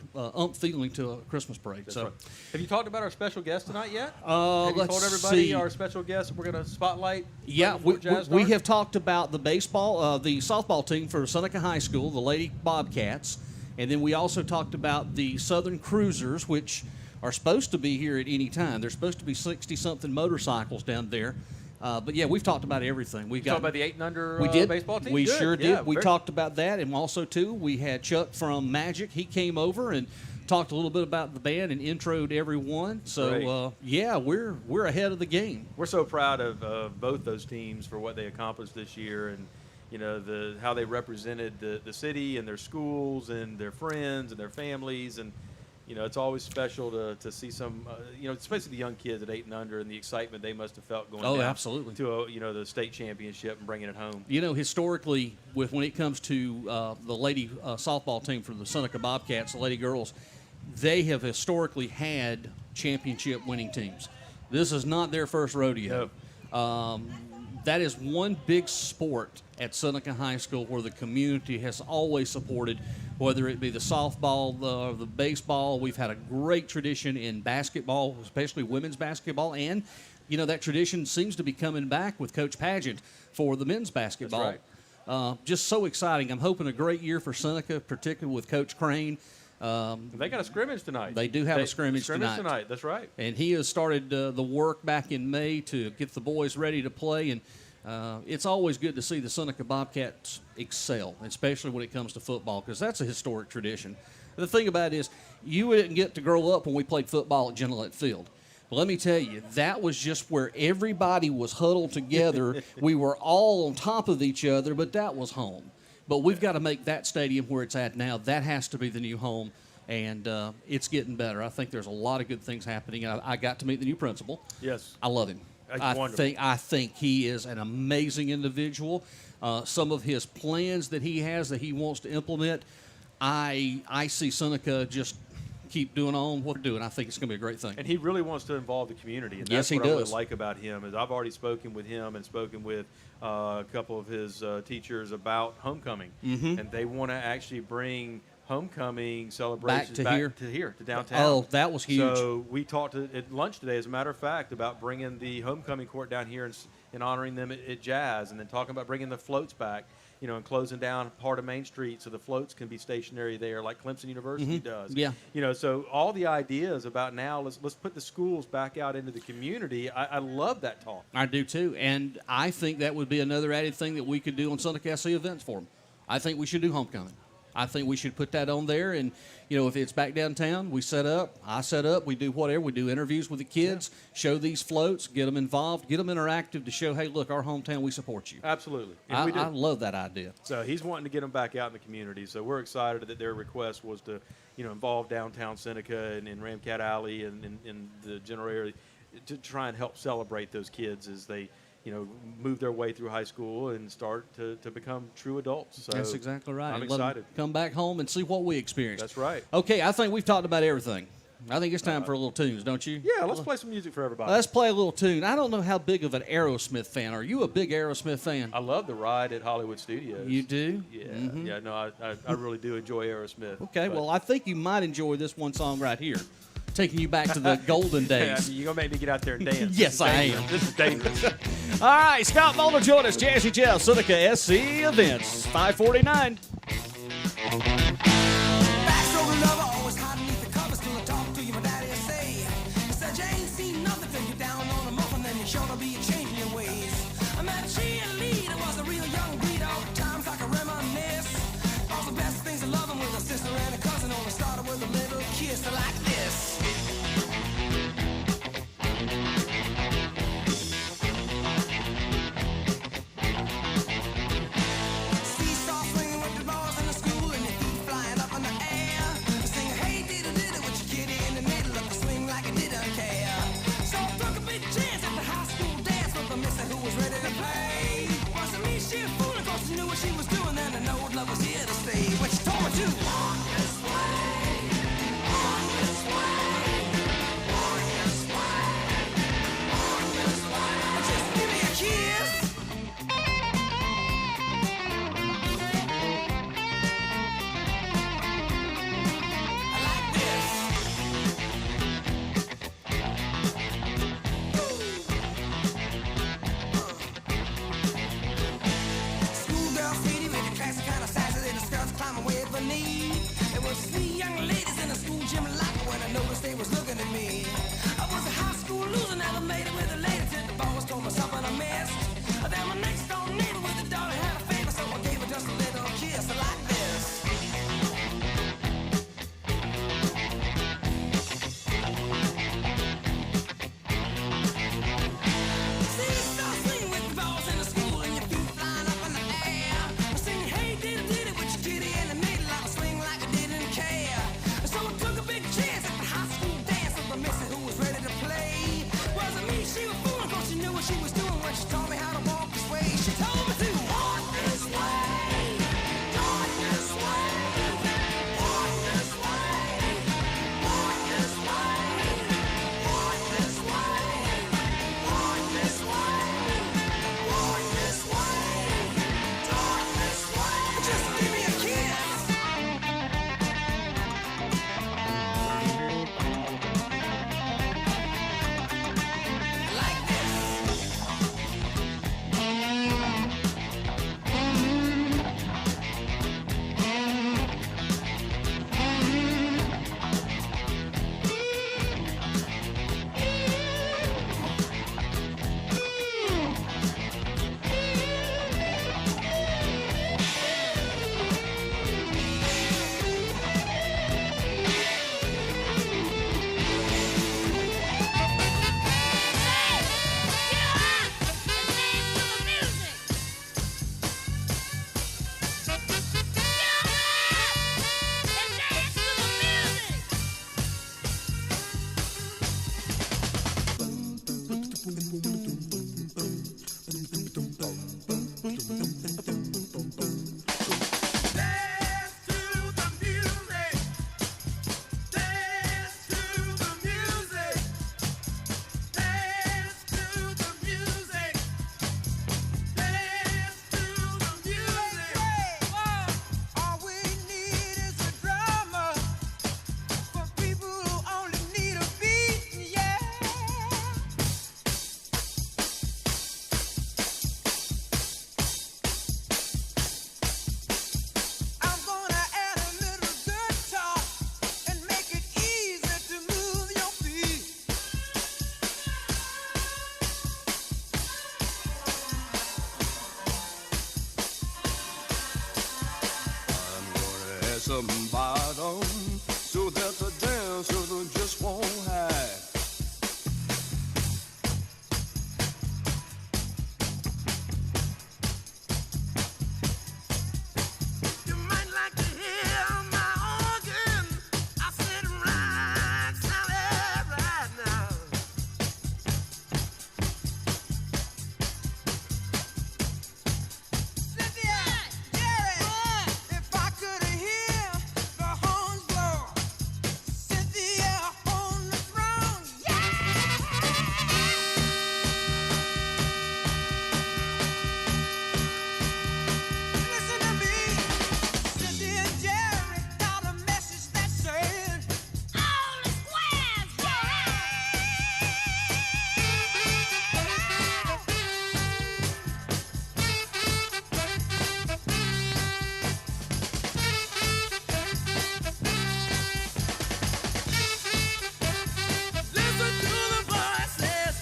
feeling to a Christmas parade. That's so, right. Have you talked about our special guest tonight yet? Have you told everybody our special guest we're going to spotlight? Yeah, Right we have talked about the softball team for Seneca High School, the Lady Bobcats, and then we also talked about the Southern Cruisers, which are supposed to be here at any time. There's supposed to be 60-something motorcycles down there. But, yeah, we've talked about everything. We've talked about the 8 and under baseball team? We Good. sure did. Yeah, we talked about that. And also, too, we had Chuck from Magic. He came over and talked a little bit about the band and introed everyone. So, yeah, we're ahead of the game. We're so proud of both those teams for what they accomplished this year, and how they represented the city and their schools and their friends and their families. And it's always special to see some especially the young kids at 8 and under and the excitement they must have felt going down absolutely to the state championship and bringing it home. Historically, when it comes to the lady softball team for the Seneca Bobcats, the lady girls, they have historically had championship winning teams. This is not their first rodeo. No. That is one big sport at Seneca High School where the community has always supported, whether it be the softball, the baseball. We've had a great tradition in basketball, especially women's basketball, and that tradition seems to be coming back with Coach Pageant for the men's basketball. That's right. Just so exciting. I'm hoping a great year for Seneca, particularly with Coach Crane. They got a scrimmage tonight. They do have a scrimmage tonight. That's right. And he has started the work back in May to get the boys ready to play. And it's always good to see the Seneca Bobcats excel, especially when it comes to football, because that's a historic tradition. The thing about it is, you didn't get to grow up when we played football at Gillette Field. But let me tell you, that was just where everybody was huddled together. We were all on top of each other, but that was home. But we've got to make that stadium where it's at now. That has to be the new home, and it's getting better. I think there's a lot of good things happening. I got to meet the new principal. Yes. I love him. I think he is an amazing individual. Some of his plans that he has that he wants to implement, I see Seneca just keep doing on what they're doing. I think it's going to be a great thing. And he really wants to involve the community. And yes, that's what he I does. really like about him is I've already spoken with him and spoken with a couple of his teachers about homecoming. Mm-hmm. And they want to actually bring homecoming celebrations back to here, to downtown. Oh, that was huge. So we talked at lunch today, as a matter of fact, about bringing the homecoming court down here and honoring them at Jazz, and then talking about bringing the floats back, and closing down part of Main Street so the floats can be stationary there like Clemson University does. Yeah. So all the ideas about now, let's put the schools back out into the community. I love that talk. I do too, and I think that would be another added thing that we could do on Seneca SC events for them. I think we should do homecoming. I think we should put that on there, and if it's back downtown, I set up, we do whatever, we do interviews with the kids, show these floats, get them involved, get them interactive to show, hey, look, our hometown, we support you. Absolutely. I love that idea. So he's wanting to get them back out in the community. So we're excited that their request was to, involve downtown Seneca and Ramcat Alley and in the general area to try and help celebrate those kids as they move their way through high school and start to become true adults. So that's exactly right. I'm Let them excited. come back home and see what we experienced. That's right. Okay, I think we've talked about everything. I think it's time for a little tunes, don't you? Yeah, let's play some music for everybody. Let's play a little tune. I don't know how big of an Aerosmith fan. Are you a big Aerosmith fan? I love the ride at Hollywood Studios. You do? Yeah. Mm-hmm. Yeah, no, I really do enjoy Aerosmith. Okay, well, I think you might enjoy this one song right here, taking you back to the golden days. You're going to make me get out there and dance. Yes, I am. This is dangerous. All right, Scott Mulder joined us. Jazzy Jeff, Seneca SC Events, 549. Backstroke lover, always hiding beneath the covers till I talk to you, my daddy say. He said you ain't seen nothing till you're down on a muffin, then you're sure to be changing your ways. I met a cheerleader, was a real young breed, all times I can reminisce. All the best things of loving with a sister and a cousin, only started with a little kiss like this. Seesaw swinging with the balls in the school and your feet flying up in the air. Sing hey diddle diddle with your kitty in the middle of the swing like a diddle. next door neighbor with a daughter had a favor, so I gave her just a little kiss like this. See, you start swinging with the balls in the school and your feet flying up in the air. Sing, hey, diddy, what you did in the middle of a swing like I didn't care. So I took a big chance at the high school dance with my missy who was ready to play. Wasn't me, she was fooling, cause she knew what she was doing when she taught me how to walk this way. She told me to walk this way, walk this way, walk this way, walk this way, walk this way, walk this way, walk this way, talk this way. Just give me a kiss. Like this. All we need is a drummer for people who only need a beat, yeah. I'm gonna add a little guitar and make it easy to move your feet. I'm gonna add some bottom so that the dancer just won't hide. You might like to hear my organ. I sit right solid right now. Cynthia, Jerry, if I could hear the horns blow, Cynthia on the throne, listen to me. Cynthia and Jerry got a message that said, all the squares, listen to the voices.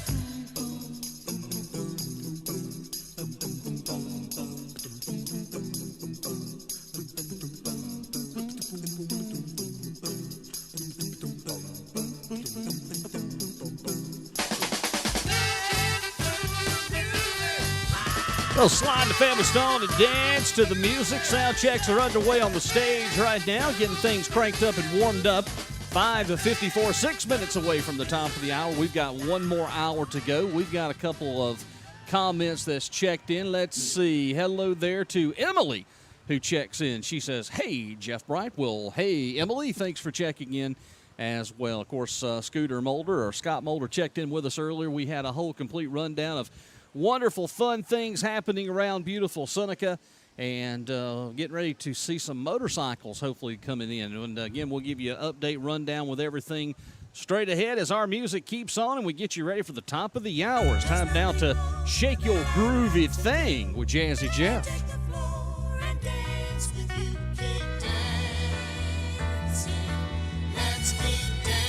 Well, slide the family stone and dance to the music. Sound checks are underway on the stage right now, getting things cranked up and warmed up. 5:54, 6 minutes away from the top of the hour. We've got one more hour to go. We've got a couple of comments that's checked in. Let's see. Hello there to Emily, who checks in. She says, hey, Jeff Bright. Well, hey, Emily, thanks for checking in as well. Of course, Scott Mulder checked in with us earlier. We had a whole complete rundown of wonderful, fun things happening around beautiful Seneca, and getting ready to see some motorcycles hopefully coming in. And again, we'll give you an update rundown with everything straight ahead as our music keeps on and we get you ready for the top of the hour. It's time now to shake your groovy thing with Jazzy Jeff. Take the floor and dance with you. Keep dancing. Let's keep dancing.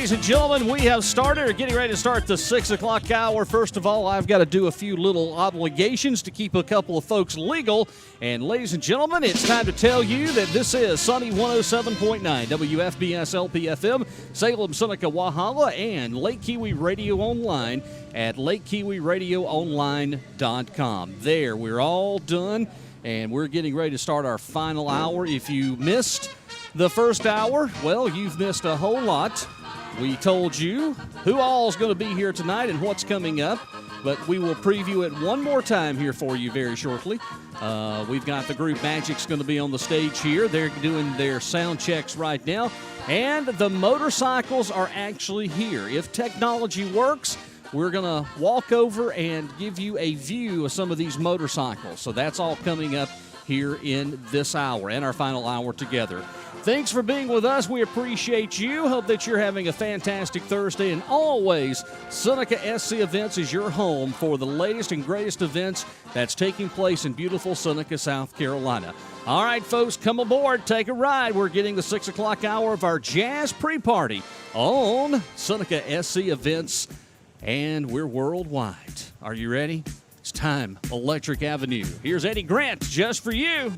ladies and gentlemen, we have started, or getting ready to start the 6 o'clock hour. First of all, I've got to do a few little obligations to keep a couple of folks legal. And ladies and gentlemen, it's time to tell you that this is Sunny 107.9 WFBS LPFM, Salem, Seneca, Wahala, and Lake Kiwi Radio Online at lakekiwiradioonline.com. There, we're all done, and we're getting ready to start our final hour. If you missed the first hour, well, you've missed a whole lot. We told you who all is going to be here tonight and what's coming up, but we will preview it one more time here for you very shortly. We've got the group Magic's going to be on the stage here. They're doing their sound checks right now, and the motorcycles are actually here. If technology works, we're going to walk over and give you a view of some of these motorcycles. So that's all coming up here in this hour and our final hour together. Thanks for being with us. We appreciate you. Hope that you're having a fantastic Thursday. And always, Seneca SC Events is your home for the latest and greatest events that's taking place in beautiful Seneca, South Carolina. All right, folks, come aboard. Take a ride. We're getting the 6 o'clock hour of our jazz pre-party on Seneca SC Events, and we're worldwide. Are you ready? It's time. Electric Avenue. Here's Eddie Grant just for you.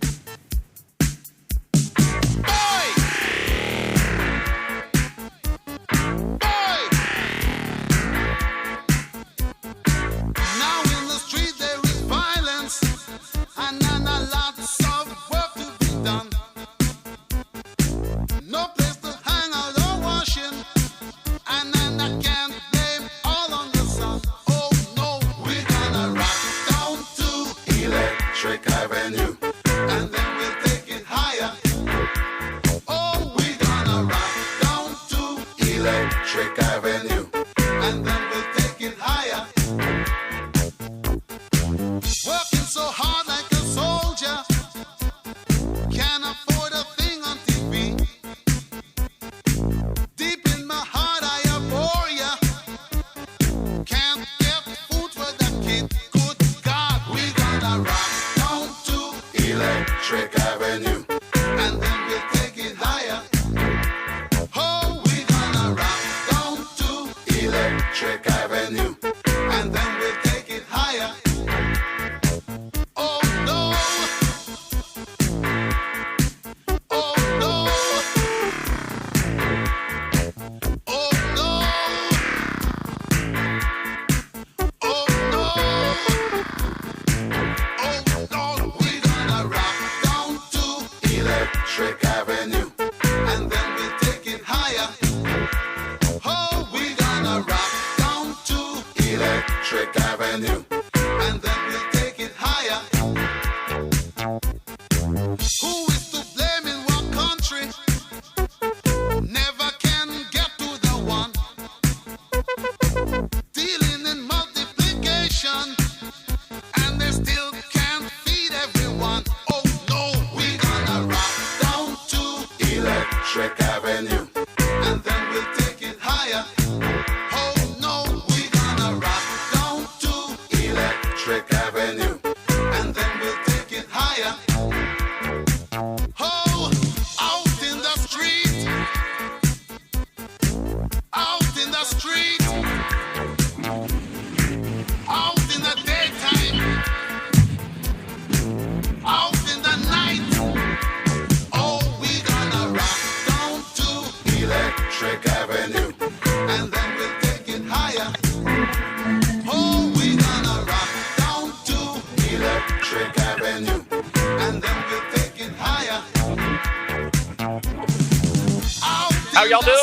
How y'all doing?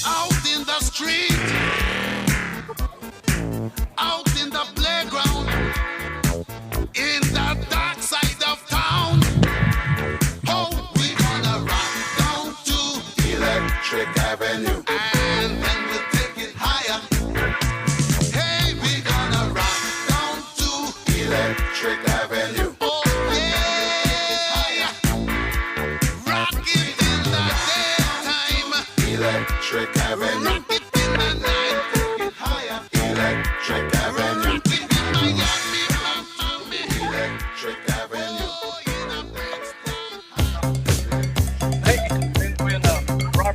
Out in the street, out in the playground, in the dark side of town. Oh, we gonna rock down to Electric Avenue, and then we'll take it higher. Hey, we gonna rock down to Electric Avenue. Oh yeah, rock it in the daytime. Electric Avenue. Rock it in the night. Take it higher. Electric Avenue. Rock it in Miami, Miami. Electric Avenue. Oh, in the next Hey, when Robert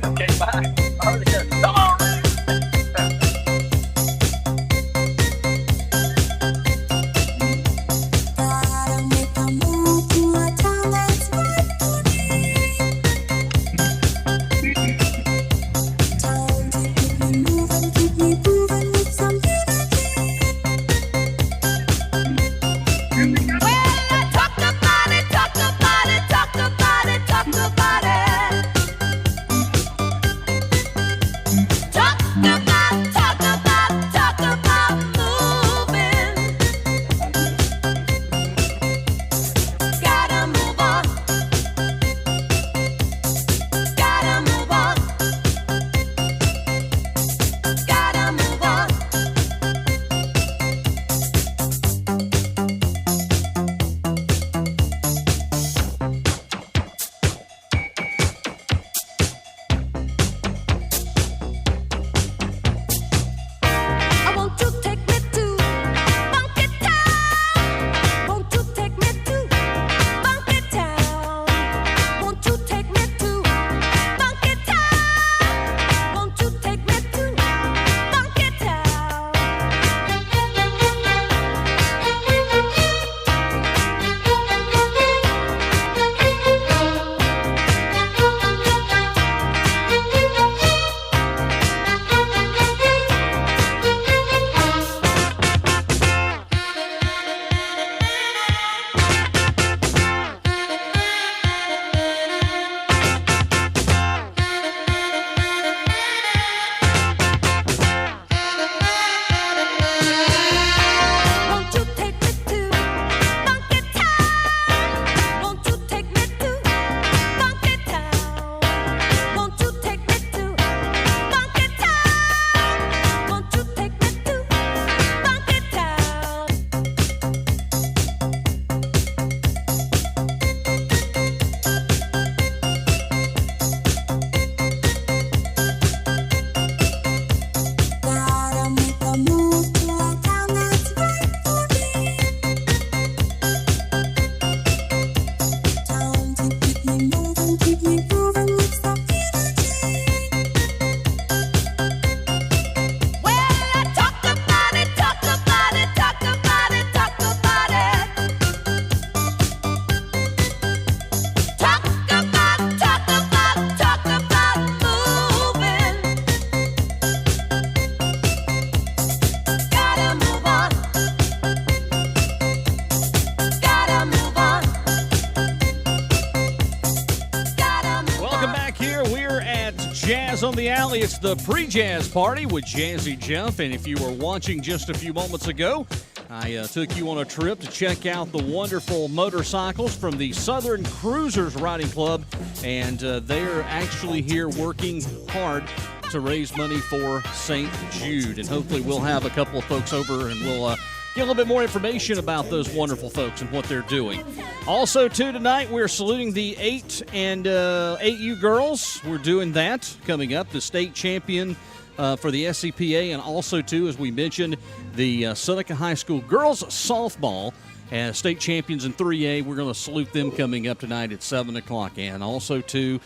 Alley. It's the pre-jazz party with Jazzy Jeff. And if you were watching just a few moments ago, I took you on a trip to check out the wonderful motorcycles from the Southern Cruisers Riding Club. And they're actually here working hard to raise money for St. Jude. And hopefully we'll have a couple of folks over and we'll get a little bit more information about those wonderful folks and what they're doing. Also, too, tonight we're saluting the 8 and 8U girls. We're doing that coming up. The state champion for the SCPA, and also, too, as we mentioned, the Seneca High School girls softball as state champions in 3A. We're going to salute them coming up tonight at 7 o'clock. And also, too,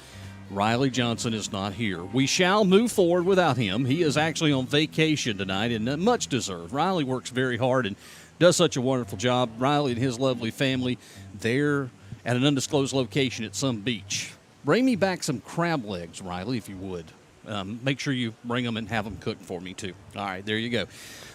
Riley Johnson is not here. We shall move forward without him. He is actually on vacation tonight, and much deserved. Riley works very hard and does such a wonderful job. Riley and his lovely family, they're at an undisclosed location at some beach. Bring me back some crab legs, Riley, if you would. Make sure you bring them and have them cooked for me, too. All right, there you go.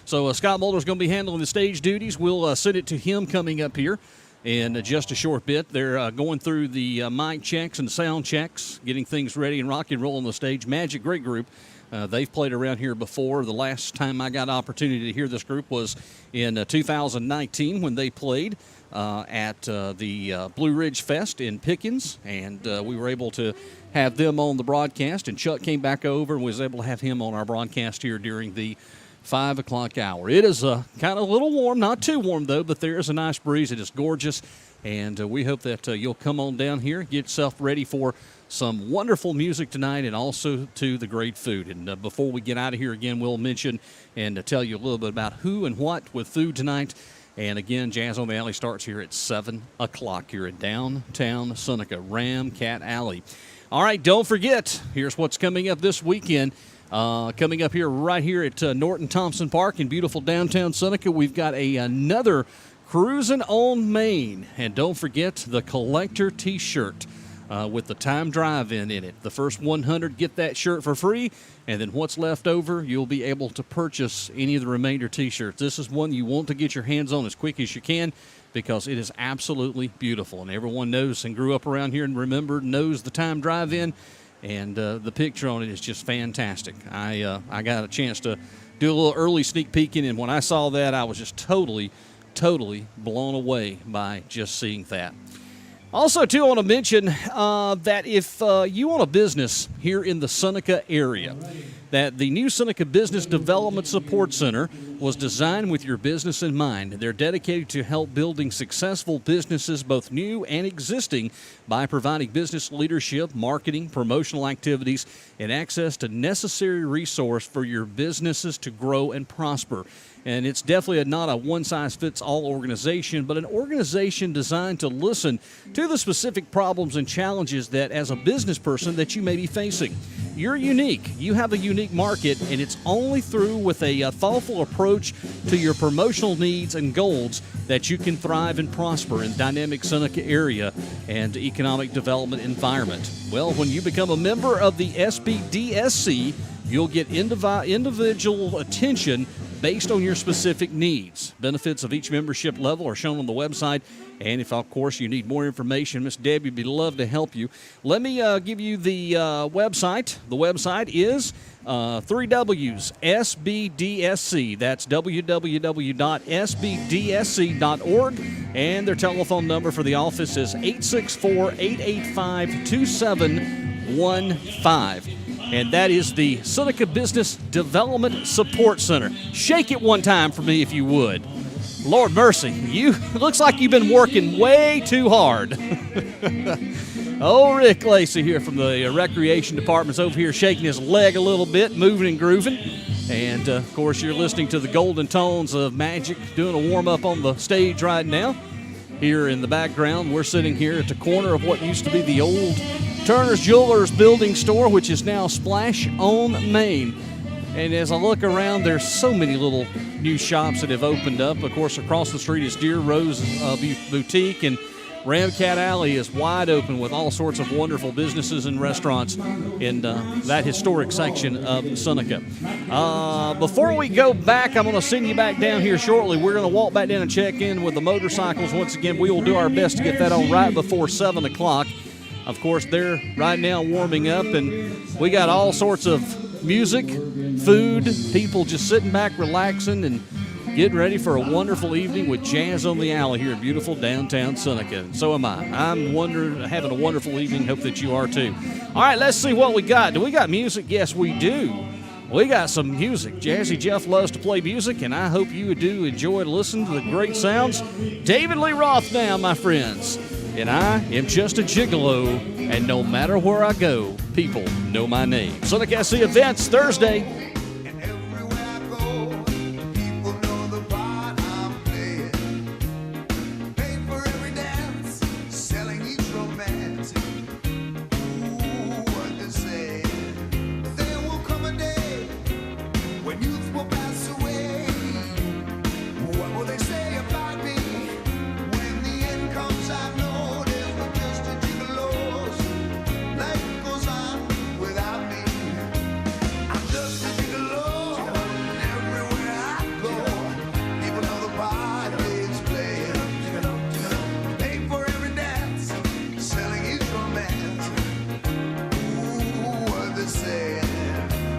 So Scott Mulder's going to be handling the stage duties. We'll send it to him coming up here in just a short bit. They're going through the mic checks and sound checks, getting things ready and rock and roll on the stage. Magic, great group. They've played around here before. The last time I got an opportunity to hear this group was in 2019 when they played at the Blue Ridge Fest in Pickens, and we were able to have them on the broadcast, and Chuck came back over and was able to have him on our broadcast here during the 5 o'clock hour. It is kind of a little warm, not too warm though, but there is a nice breeze. It is gorgeous, and we hope that you'll come on down here, get yourself ready for some wonderful music tonight, and also to the great food. And before we get out of here again, we'll mention and tell you a little bit about who and what with food tonight. And again, Jazz on the Alley starts here at 7 o'clock here in downtown Seneca, Ram Cat Alley. All right, don't forget, here's what's coming up this weekend. Coming up here, right here at Norton Thompson Park in beautiful downtown Seneca, we've got another Cruisin' on Main. And don't forget the collector T-shirt with the time drive-in in it. The first 100 get that shirt for free, and then what's left over, you'll be able to purchase any of the remainder T-shirts. This is one you want to get your hands on as quick as you can because it is absolutely beautiful. And everyone knows and grew up around here and knows the time drive-in. And the picture on it is just fantastic. I got a chance to do a little early sneak peeking, and when I saw that, I was just totally blown away by just seeing that. Also, too, I want to mention that if you own a business here in the Seneca area, that the new Seneca Business Development Support Center was designed with your business in mind. They're dedicated to help building successful businesses, both new and existing, by providing business leadership, marketing, promotional activities, and access to necessary resource for your businesses to grow and prosper. And it's definitely not a one-size-fits-all organization, but an organization designed to listen to the specific problems and challenges that, as a business person, that you may be facing. You're unique. You have a unique market, and it's only through with a thoughtful approach to your promotional needs and goals that you can thrive and prosper in dynamic Seneca area and economic development environment. Well, when you become a member of the SBDSC, you'll get individual attention based on your specific needs. Benefits of each membership level are shown on the website. And if, of course, you need more information, Miss Debbie would love to help you. Let me give you the website. The website is 3Ws, SBDSC. That's www.sbdsc.org. And their telephone number for the office is 864-885-2715. And that is the Seneca Business Development Support Center. Shake it one time for me if you would. Lord mercy, it looks like you've been working way too hard. Oh, Rick Lacey here from the Recreation Department's over here shaking his leg a little bit, moving and grooving. And, of course, you're listening to the golden tones of Magic doing a warm-up on the stage right now. Here in the background, we're sitting here at the corner of what used to be the old Turner's Jewelers building store, which is now Splash on Main. And as I look around, there's so many little new shops that have opened up. Of course, across the street is Deer Rose Boutique, and Ram Cat Alley is wide open with all sorts of wonderful businesses and restaurants in that historic section of Seneca. Before we go back, I'm going to send you back down here shortly. We're going to walk back down and check in with the motorcycles. Once again, we will do our best to get that on right before 7 o'clock. Of course, they're right now warming up, and we got all sorts of music, food, people just sitting back, relaxing, and getting ready for a wonderful evening with Jazz on the Alley here in beautiful downtown Seneca. And so am I. I'm having a wonderful evening. Hope that you are too. All right, let's see what we got. Do we got music? Yes, we do. We got some music. Jazzy Jeff loves to play music, and I hope you do enjoy listening to the great sounds. David Lee Roth now, my friends. And I am just a gigolo, and no matter where I go, people know my name. Seneca SC Events, Thursday. And everywhere I go, people know the part I'm playing. Paid for every dance, selling each romance. Ooh, what to say? There will come a day when youth will pass away. What will they say about me when the end comes? I know there's no just a gigolo's. Life goes on without me. I'm just a gigolo, and everywhere I go, people know the part it's playing. Pay for every dance, selling each romance. Ooh, what they say?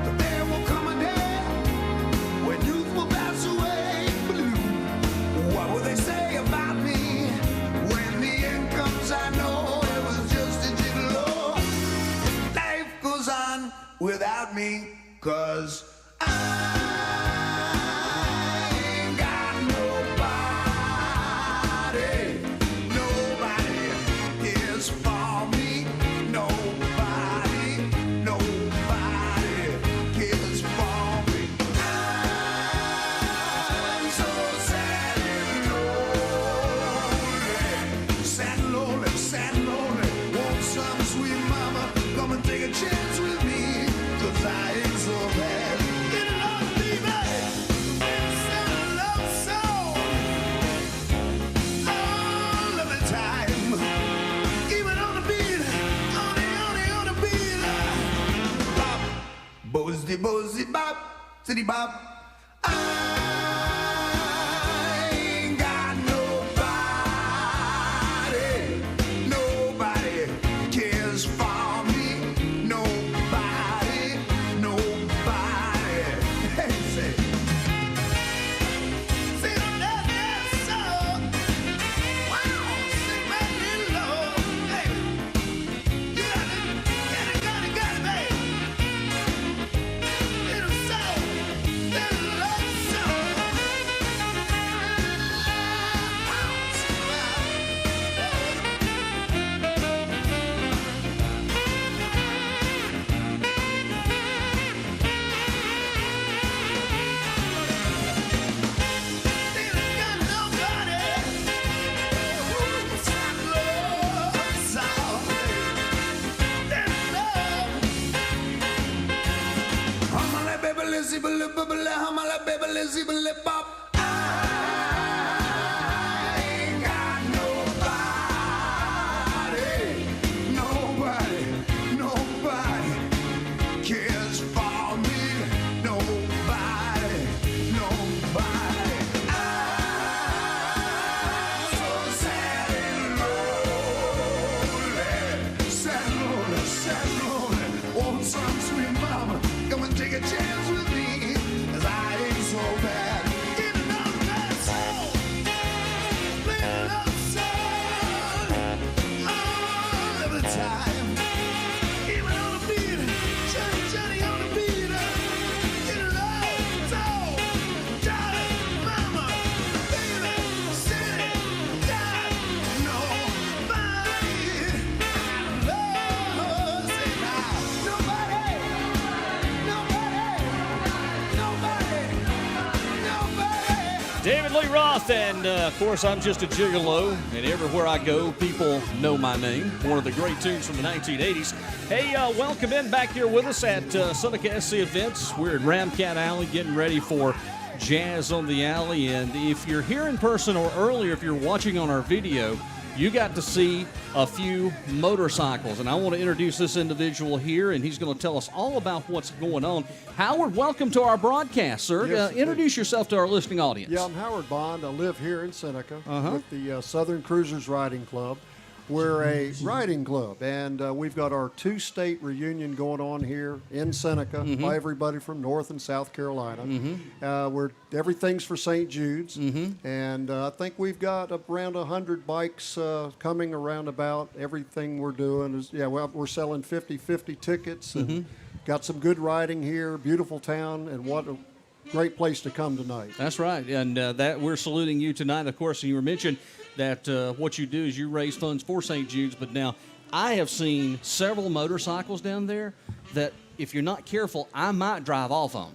But there will come a day when youth will pass away. Blue. What will they say about me when the end comes? I know it was just a gigolo. Life goes on without me, 'cause I ain't got nobody. Nobody cares for me. Nobody cares for me. I'm so sad and lonely, sad and lonely. Want some sweet mama, come and take a chance with me, 'cause I ain't so bad. Get along, baby. Send a love song all of the time. Even on the beat, on the beat. Bop, bozy, bozy, bop, city bop. I ain't got nobody. Nobody cares for me. Nobody. Hey, say that song. Wow, sing that little low. Hey, you got it, baby. Little soul, little love song. I ain't got nobody cares for me. Nobody. I'm so sad and lonely. Want some sweet mama, come and take a chance with me, 'cause I ain't so bad. Get another bad soul, play a love song all of the time. Even on the beat, Johnny on the beat. Get a love song, Johnny, mama, baby, city, got nobody. Love, say now, nobody. David Lee Roth, and of course, I'm just a gigolo, and everywhere I go, people know my name. One of the great tunes from the 1980s. Hey, welcome in back here with us at Seneca SC Events. We're at Ramcat Alley getting ready for Jazz on the Alley, and if you're here in person or earlier, if you're watching on our video, you got to see a few motorcycles, and I want to introduce this individual here, and he's going to tell us all about what's going on. Howard, welcome to our broadcast, sir. Yes, Introduce yourself to our listening audience. Yeah, I'm Howard Bond. I live here in Seneca with the Southern Cruisers Riding Club. We're a riding club, and we've got our 2-state reunion going on here in Seneca by everybody from North and South Carolina. Everything's for St. Jude's, and I think we've got around 100 bikes coming around about. Everything we're doing is, we're selling 50-50 tickets, and got some good riding here, beautiful town, and what a great place to come tonight. That's right, and that we're saluting you tonight. Of course, you were mentioned that what you do is you raise funds for St. Jude's, but now I have seen several motorcycles down there that if you're not careful, I might drive off on.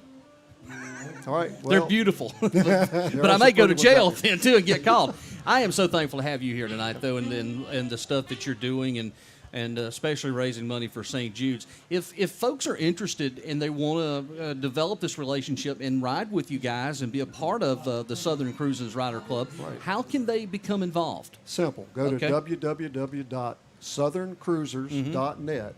All right, They're beautiful, but I may go to jail then too and get called. I am so thankful to have you here tonight, though, and the stuff that you're doing, and especially raising money for St. Jude's. If folks are interested and they want to develop this relationship and ride with you guys and be a part of the Southern Cruisers Rider Club, how can they become involved? Simple. Go to www.southerncruisers.net.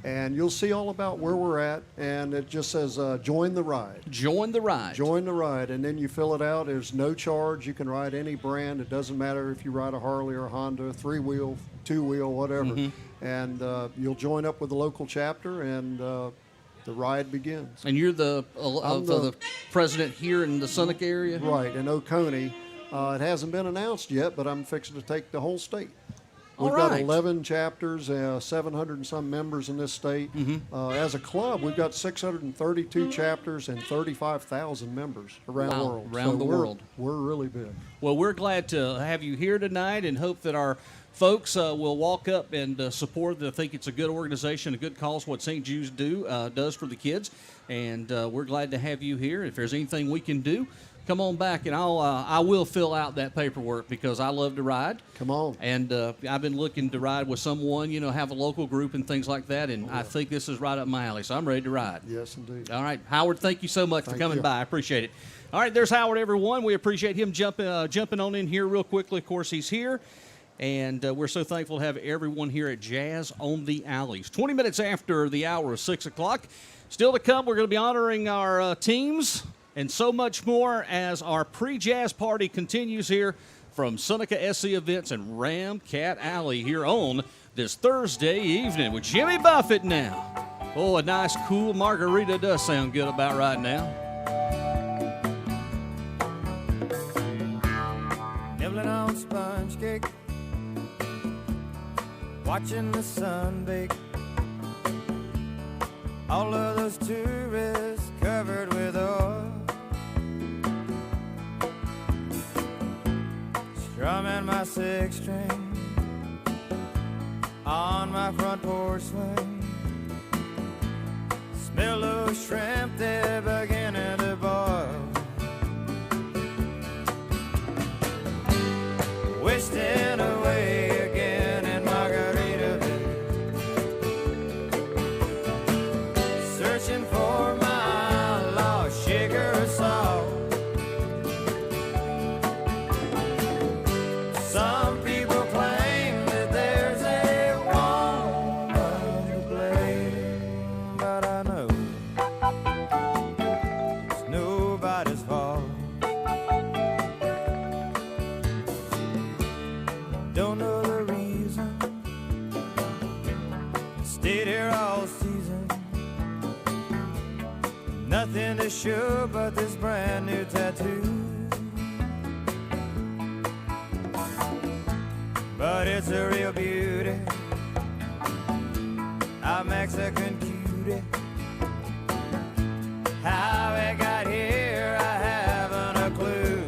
And you'll see all about where we're at, and it just says join the ride. Join the ride. Join the ride, and then you fill it out. There's no charge. You can ride any brand. It doesn't matter if you ride a Harley or a Honda, 3-wheel, 2-wheel, whatever. And you'll join up with the local chapter, and the ride begins. And you're the president here in the Seneca area? Right, in Oconee. It hasn't been announced yet, but I'm fixing to take the whole state. We've got 11 chapters, 700 and some members in this state. As a club, we've got 632 chapters and 35,000 members around the world. Around the world. We're really big. Well, we're glad to have you here tonight and hope that our folks will walk up and support. I think it's a good organization, a good cause, what St. Jude's does for the kids. And we're glad to have you here. If there's anything we can do, come on back, and I will fill out that paperwork because I love to ride. Come on. And I've been looking to ride with someone, have a local group and things like that, and I think this is right up my alley, so I'm ready to ride. Yes, indeed. All right, Howard, thank you so much for coming by. I appreciate it. All right, there's Howard, everyone. We appreciate him jumping on in here real quickly. Of course, he's here. And we're so thankful to have everyone here at Jazz on the Alleys. 20 minutes after the hour of 6 o'clock. Still to come, we're going to be honoring our teams and so much more as our pre-jazz party continues here from Seneca SC Events and Ram Cat Alley here on this Thursday evening with Jimmy Buffett now. Oh, a nice, cool margarita does sound good about right now. Nibbling on sponge cake, watching the sun bake. All of those tourists covered with oil, strumming my 6-string on my front porch swing. Smell those shrimp, they're beginning to boil. Wasting away again in Margaritaville, searching for my lost sugar of salt. Some people claim that there's a woman to blame, but I know it's nobody's fault. Don't know the reason, stayed here all season. Nothing to show but this brand new tattoo. But it's a real beauty, a Mexican cutie. How it got here, I haven't a clue.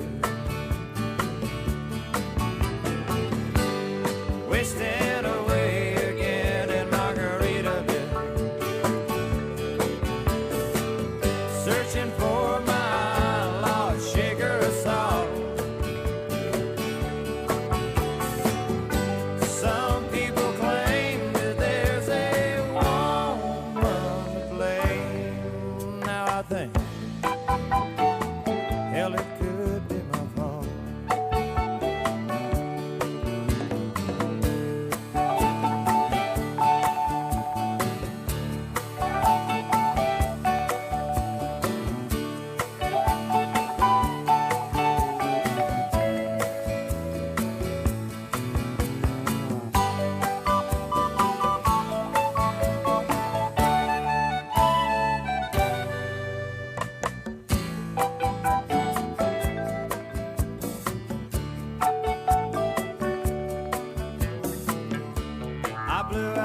Wasting away again in Margaritaville, searching for my lost sugar of salt. Some people claim that there's a woman to blame. Now I think, hell, it could be my fault.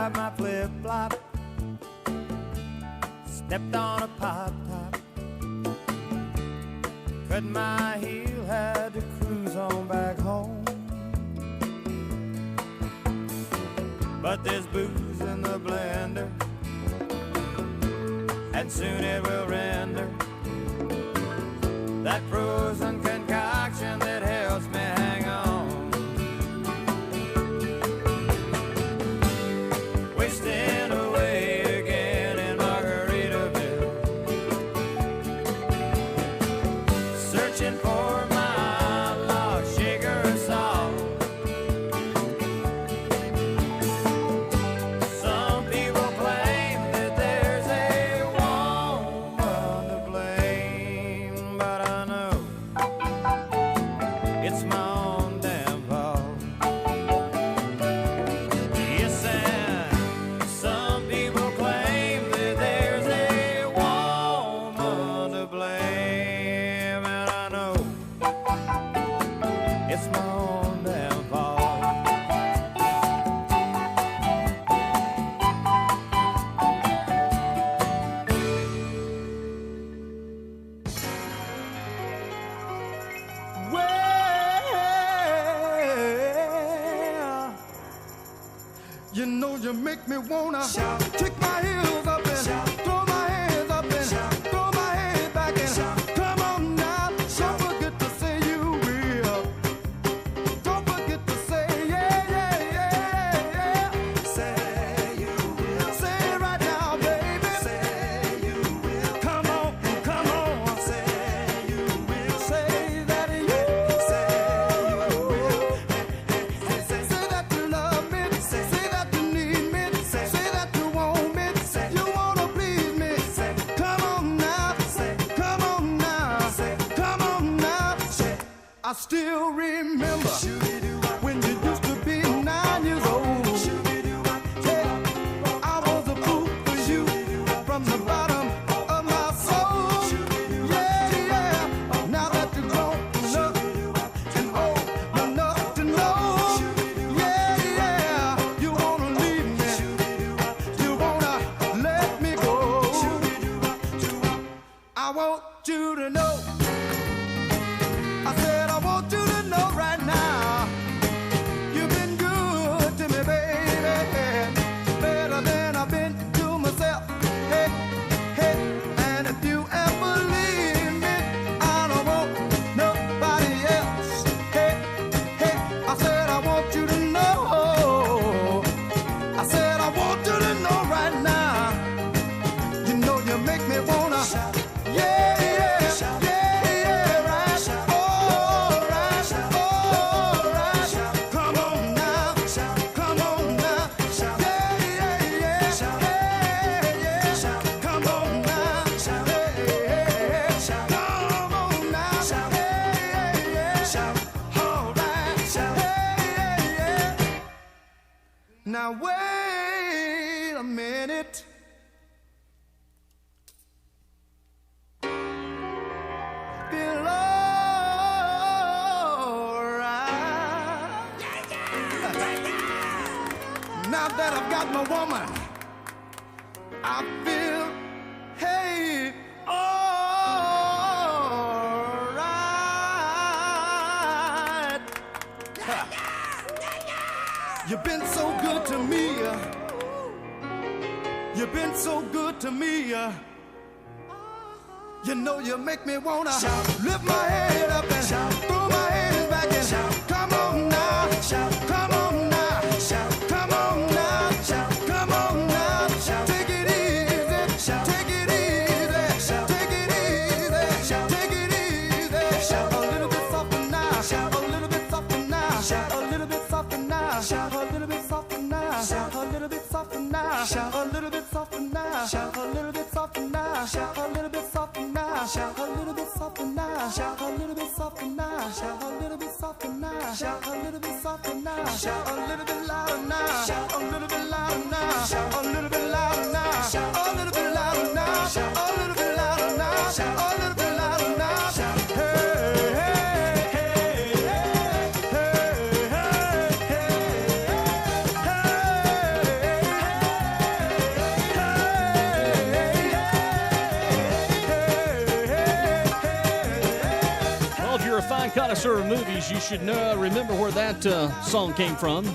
out my flip flop, stepped on a pop top, cut my heel, had to cruise on back home. But there's booze in the blender, and soon it will render that frozen concoction that helps me hang on. Wasting away again in Margaritaville, searching for my lost sugar salt. Some people claim that there's a woman to blame, but I know it's my own damn fault. Yes, and some people claim that there's a woman to blame, and I know it's my own damn fault. Well, you know you make me wanna kick my heels up and throw my hands up and throw my head back and come on now. Don't forget to say you will. Don't forget to say yeah, yeah, yeah, yeah. Say you will. Say it right now, baby. Say you will. Come on, come on. Say you will. Say that you. Say you will. Say that you love me. Say that you need me. Say that you want me. You wanna please me. Come on now. Come on now. Come on now. I still remember when you used to be 9 years old. Yeah, I was a fool for you from the bottom of my soul. Yeah, yeah. Now that you're grown up and old enough to know. Yeah, yeah. You wanna leave me. You wanna let me go. I want you to know. I said I want you to know right now. You've been good to me, baby. Better than I've been to myself. Hey, hey. And if you ever leave me, I don't want nobody else. Hey, hey. I said I want you to know. I said I want you to know right now. You know you make me wanna. Yeah, yeah, yeah, yeah, right. All right, all right. Come on now, come on now. Yeah, yeah, yeah, yeah, yeah. Come on now, yeah, yeah, yeah. Come on now, yeah, yeah, yeah. All right, yeah, yeah, yeah. Now wait a minute. Feel alright. Now that I've got my woman, I feel, hey, alright. You've been so good to me. You've been so good to me. You know you make me wanna lift my head up and throw my hands back and come on now, come on now, come on now, come on now. Take it easy, take it easy, take it easy, take it easy. A little bit softer now, a little bit softer now, a little bit softer now, a little bit softer now, a little bit softer now, a little bit softer now, a little bit softer now, a little bit softer now, a little bit softer now, a little bit softer now, a little bit softer now, a little bit softer now, a little bit louder now, a little bit louder now, a little bit louder now, a little bit louder now, a little bit louder now, a little bit louder now. Hey, hey, hey, hey, hey, hey, hey, hey. a fine connoisseur of movies, you should remember where that song came from.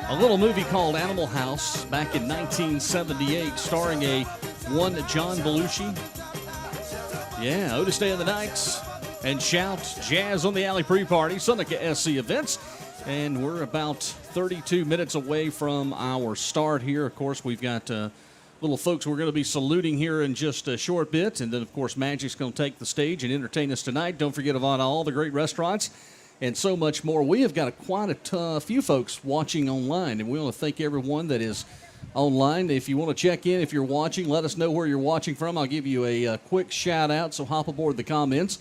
A little movie called Animal House back in 1978, starring one John Belushi. Yeah, Otis Day of the Nights and Shout, Jazz on the Alley pre-party, Seneca SC Events. And we're about 32 minutes away from our start here. Of course, we've got little folks we're going to be saluting here in just a short bit. And then, of course, Magic's going to take the stage and entertain us tonight. Don't forget about all the great restaurants and so much more. We have got quite a few folks watching online, and we want to thank everyone that is online. If you want to check in, if you're watching, let us know where you're watching from. I'll give you a quick shout-out, so hop aboard the comments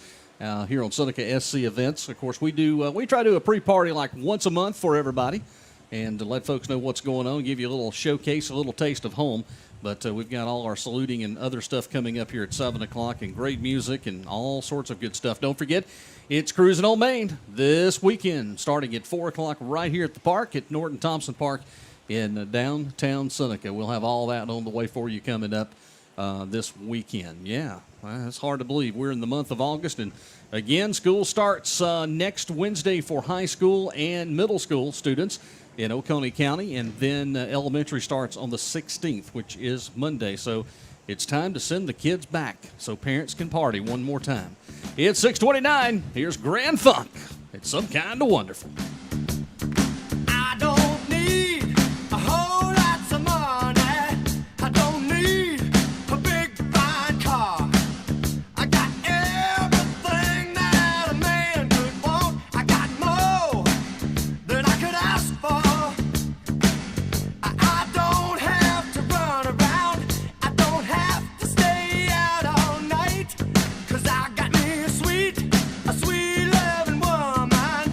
here on Seneca SC Events. Of course, we try to do a pre-party like once a month for everybody and to let folks know what's going on, give you a little showcase, a little taste of home. But we've got all our saluting and other stuff coming up here at 7 o'clock and great music and all sorts of good stuff. Don't forget, it's Cruising on Main this weekend, starting at 4 o'clock right here at the park at Norton Thompson Park in downtown Seneca. We'll have all that on the way for you coming up this weekend. Yeah, it's hard to believe. We're in the month of August, and again, school starts next Wednesday for high school and middle school students in Oconee County, and then elementary starts on the 16th, which is Monday. So it's time to send the kids back so parents can party one more time. It's 6:29. Here's Grand Funk. It's Some Kind of Wonderful. I don't need a whole lot of money. I don't need a big fine car. I got everything that a man could want. I got more than I could ask for. I don't have to run around. I don't have to stay out all night. 'Cause I got me a sweet loving woman,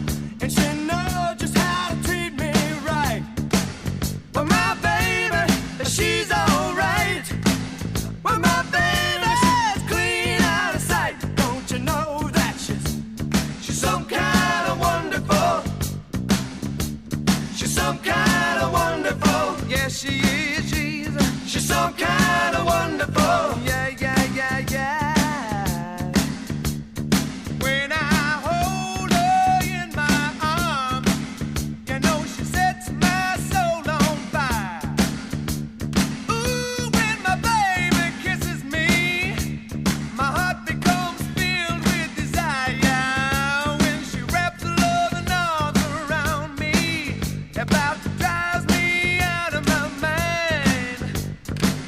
and she knows just how to treat me right. Well, my baby, she's alright. Well, my baby, she's clean out of sight. Don't you know that she's some kind of wonderful? She's some kind of wonderful. Yes, she is. She's some kind of wonderful. Yeah, yeah, yeah, yeah. When I hold her in my arms, you know she sets my soul on fire. Ooh, when my baby kisses me, my heart becomes filled with desire. When she wraps her loving arms around me, about to drive me out of my mind.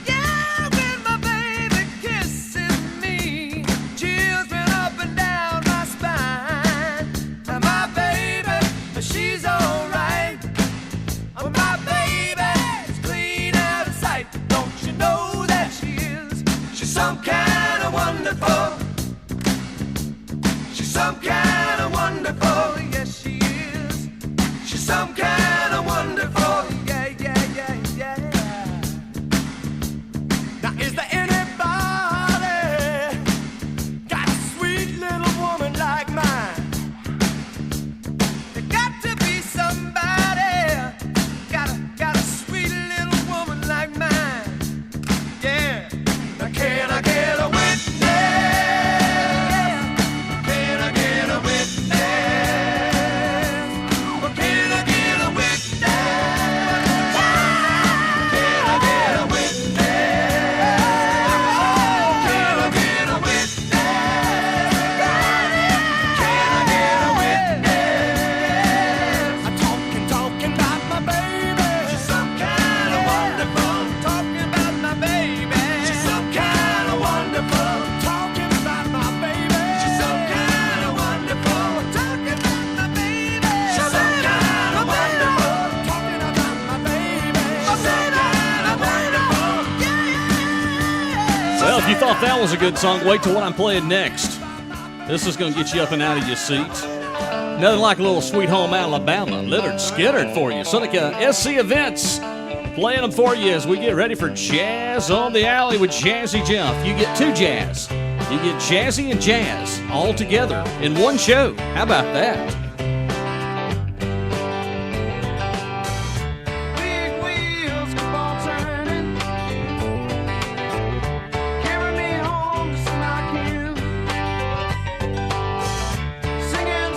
Yeah, when my baby kisses me, chills run up and down my spine. And my baby, she's alright. Oh, my baby's clean out of sight. Don't you know that she is? She's some kind of wonderful. She's some kind of wonderful. Yes, she is. She's some kind of wonderful. Yeah, yeah, yeah, yeah. Now, is there anybody got a sweet little woman like mine? There got to be somebody got a sweet little woman like mine. Yeah. Now, can I get a witness? Can I get a witness? Well, can I get a witness? Can I get a witness? Can I get a witness? Can I get a witness? I'm talking about my baby. She's some kind of wonderful. Talking about my baby. She's some kind of wonderful. Talking about my baby. She's some kind of wonderful. Talking about my baby. She's some kind of wonderful. Talking about my baby. She's some kind of wonderful. Yeah. Well, if you thought that was a good song, wait till what I'm playing next. This is going to get you up and out of your seat. Nothing like a little Sweet Home Alabama. Leonard Skinnerd for you. Seneca SC Events playing them for you as we get ready for Jazz on the Alley with Jazzy Jeff. You get two jazz. You get Jazzy and Jazz all together in one show. How about that? Big wheels keep on turning, carry me home just like you. Singing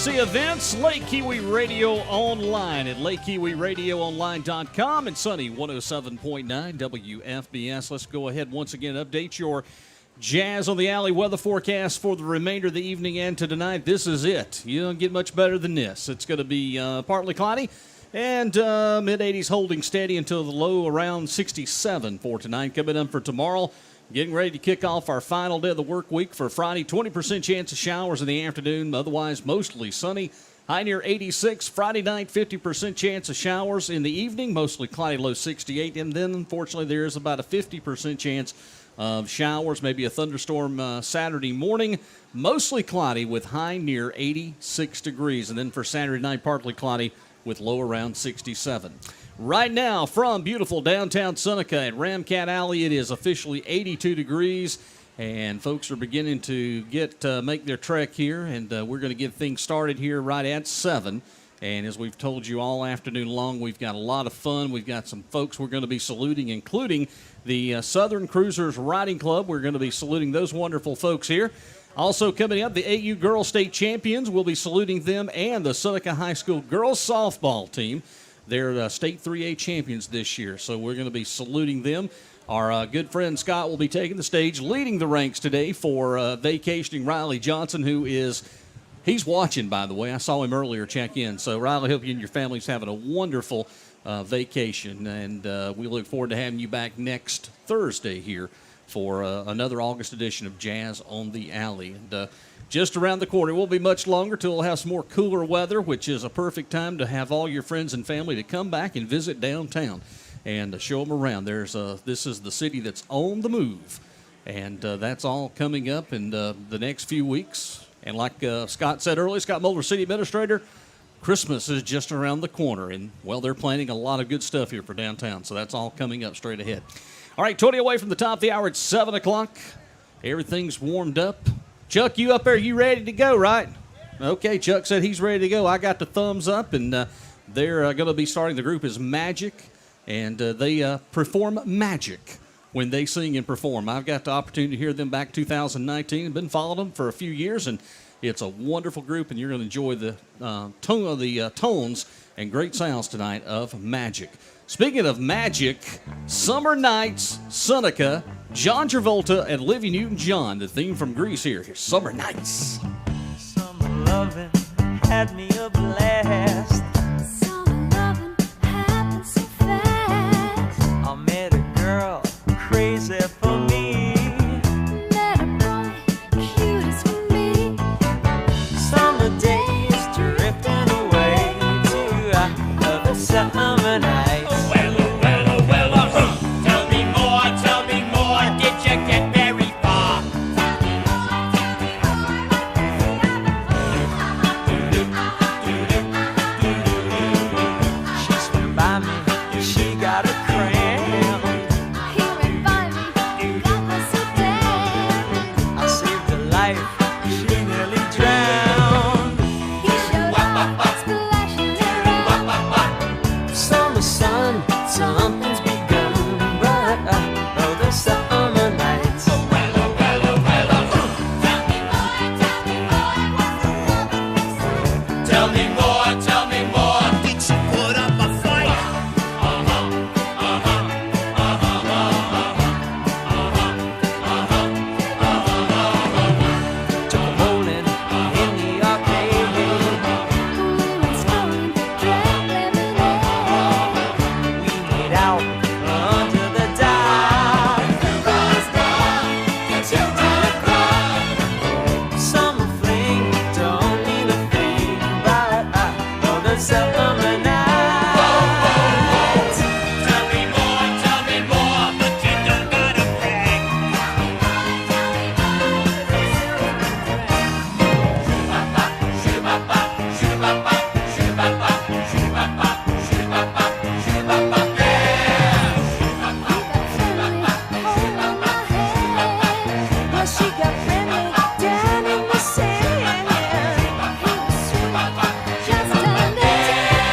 Courtesy events, Lake Kiwi Radio Online at lakekiwiradioonline.com and Sunny 107.9 WFBS. Let's go ahead once again, update your Jazz on the Alley weather forecast for the remainder of the evening and to tonight. This is it. You don't get much better than this. It's going to be partly cloudy and mid-80s holding steady until the low around 67 for tonight. Coming up for tomorrow, getting ready to kick off our final day of the work week for Friday. 20% chance of showers in the afternoon, otherwise mostly sunny. High near 86. Friday night, 50% chance of showers in the evening, mostly cloudy, low 68. And then, unfortunately, there is about a 50% chance of showers, maybe a thunderstorm Saturday morning, mostly cloudy with high near 86 degrees. And then for Saturday night, partly cloudy with low around 67. Right now, from beautiful downtown Seneca at Ramcat Alley, it is officially 82 degrees, and folks are beginning to make their trek here, and we're going to get things started here right at 7. And as we've told you all afternoon long, we've got a lot of fun. We've got some folks we're going to be saluting, including the Southern Cruisers Riding Club. We're going to be saluting those wonderful folks here. Also coming up, the AU Girls State Champions. We'll be saluting them and the Seneca High School Girls Softball Team. They're state 3A champions this year, so we're going to be saluting them. Our good friend Scott will be taking the stage, leading the ranks today for vacationing Riley Johnson, he's watching, by the way. I saw him earlier check in. So, Riley, hope you and your family's having a wonderful vacation, and we look forward to having you back next Thursday here for another August edition of Jazz on the Alley. And just around the corner, it won't be much longer till we'll have some more cooler weather, which is a perfect time to have all your friends and family to come back and visit downtown and show them around. This is the city that's on the move, and that's all coming up in the next few weeks. And like Scott said earlier, Scott Mulder, City Administrator, Christmas is just around the corner, and, well, they're planning a lot of good stuff here for downtown, so that's all coming up straight ahead. All right, 20 away from the top of the hour at 7 o'clock. Everything's warmed up. Chuck, you up there, you ready to go, right? Okay, Chuck said he's ready to go. I got the thumbs up, and they're going to be starting. The group is Magic, and they perform magic when they sing and perform. I've got the opportunity to hear them back 2019. I've been following them for a few years, and it's a wonderful group, and you're going to enjoy the tones and great sounds tonight of Magic. Speaking of magic, Summer Nights, Seneca, John Travolta, and Olivia Newton-John, the theme from Grease here. Here's Summer Nights. Summer loving had me a blast. Summer loving happened so fast. I met a girl crazy for me. Met a boy cute as for me. Summer days drifting away to other summer nights. Tell me more, did you get very far? She swam by me, she got a cramp. He went by me, got me so damn. I saved her life, she nearly drowned. He showed up, splashing around. Summer sun, something's begun, but the summer nights. Tell me more, did she put up a fight? Took a bowling in the arcade. We went strolling, drank lemonade. We made out under the dock. Rose down into the crowd. Summer fling don't mean a thing, but the summer nights. Tell me more, but you don't gotta brag. She got friendly down in the sand. He was sweet, just a little.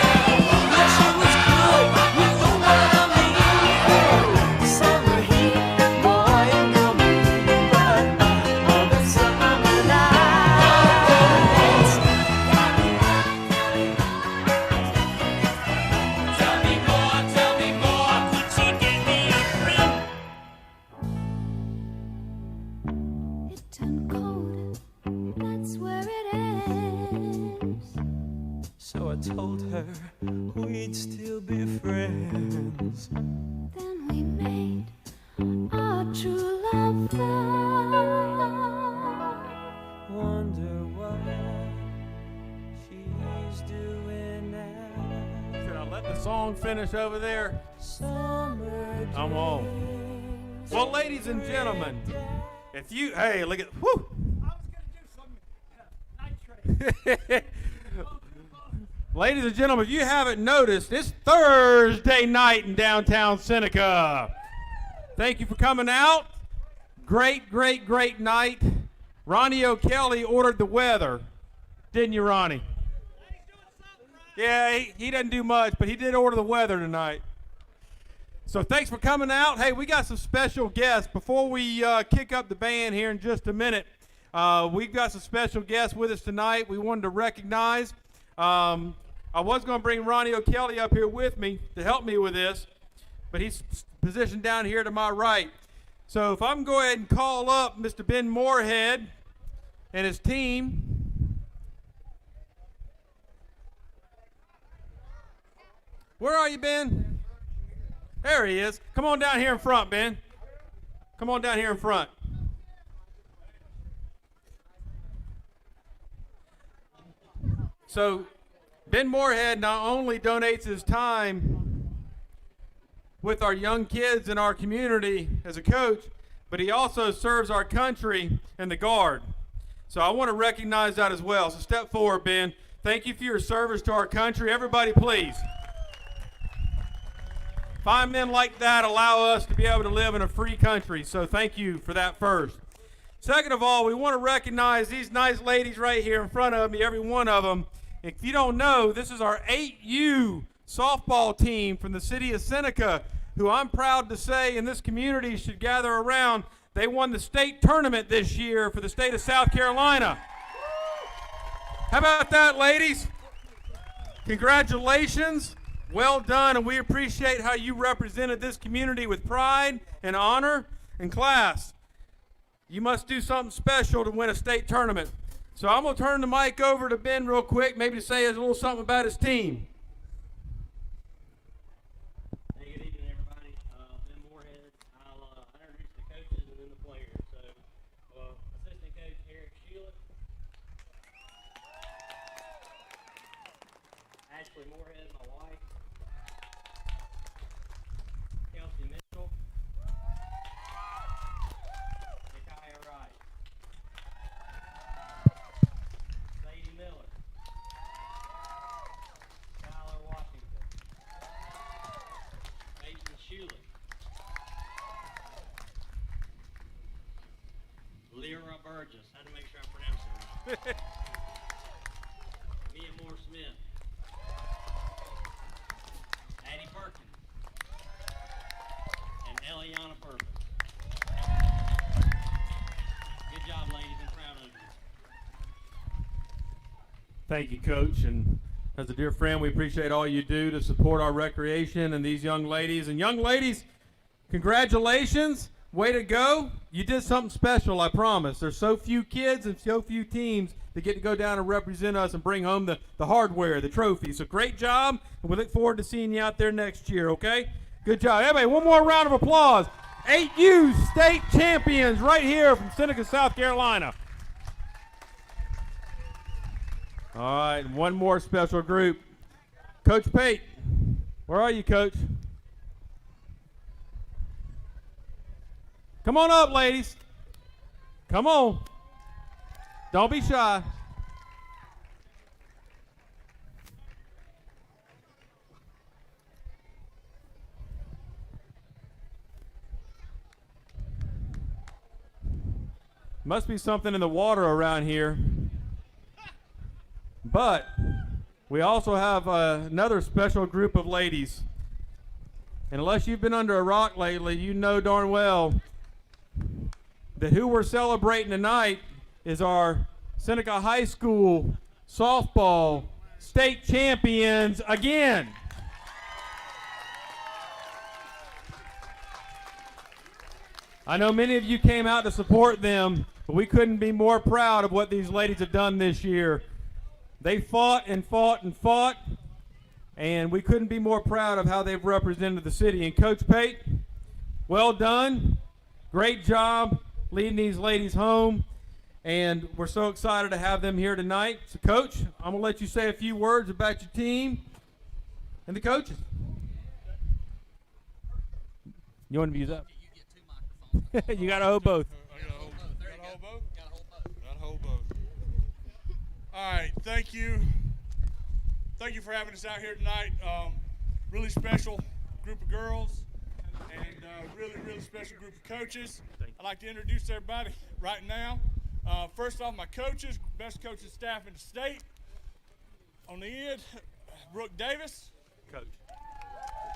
So I told her we'd still be friends. Then we made our true love vow. Wonder what she's doing now. Should I let the song finish over there? Summer I'm on. Well, ladies and gentlemen, if you, hey, look at, whoo. Ladies and gentlemen, if you haven't noticed, it's Thursday night in downtown Seneca. Thank you for coming out. Great, great, great night. Ronnie O'Kelly ordered the weather. Didn't you, Ronnie? Yeah, he doesn't do much, but he did order the weather tonight. So thanks for coming out. Hey, we got some special guests. Before we kick up the band here in just a minute, we've got some special guests with us tonight we wanted to recognize. I was going to bring Ronnie O'Kelly up here with me to help me with this, but he's positioned down here to my right. So if I'm going to go ahead and call up Mr. Ben Moorhead and his team. Where are you, Ben? There he is. Come on down here in front, Ben. Come on down here in front. So Ben Moorhead not only donates his time with our young kids in our community as a coach, but he also serves our country in the Guard. So I want to recognize that as well. So step forward, Ben. Thank you for your service to our country. Everybody, please. Fine men like that allow us to be able to live in a free country. So thank you for that first. Second of all, we want to recognize these nice ladies right here in front of me, every one of them. If you don't know, this is our 8U softball team from the city of Seneca, who I'm proud to say in this community should gather around. They won the state tournament this year for the state of South Carolina. How about that, ladies? Congratulations. Well done, and we appreciate how you represented this community with pride and honor and class. You must do something special to win a state tournament. So I'm going to turn the mic over to Ben real quick, maybe to say a little something about his team. Hey, good evening, everybody. Ben Moorhead. I'll introduce the coaches and then the players. So, assistant coach Eric Sheila. Ashley Moorhead, my wife. Kelsey Mitchell. Nikaya Wright. Sadie Miller. Tyler Washington. Mason Shuley. Lyra Burgess. Had to make sure I pronounced it right. Mia Moore Smith. Addie Perkins. And Eliana Purvis. Good job, ladies. I'm proud of you. Thank you, Coach. And as a dear friend, we appreciate all you do to support our recreation and these young ladies. And young ladies, congratulations. Way to go. You did something special, I promise. There's so few kids and so few teams that get to go down and represent us and bring home the hardware, the trophy. So great job, and we look forward to seeing you out there next year, okay? Good job. Everybody, one more round of applause. 8U state champions right here from Seneca, South Carolina. All right, and one more special group. Coach Pate, where are you, Coach? Come on up, ladies. Come on. Don't be shy. Must be something in the water around here. But we also have another special group of ladies. And unless you've been under a rock lately, you know darn well that who we're celebrating tonight is our Seneca High School softball state champions again. I know many of you came out to support them, but we couldn't be more proud of what these ladies have done this year. They fought and fought and fought, and we couldn't be more proud of how they've represented the city. And Coach Pate, well done. Great job leading these ladies home, and we're so excited to have them here tonight. So, Coach, I'm going to let you say a few words about your team and the coaches. You want to use up? You got to hold both. All right, thank you. Thank you for having us out here tonight. Really special group of girls and really special group of coaches. I'd like to introduce everybody right now. First off, my coaches, best coaching staff in the state. On the end, Brooke Davis. Coach,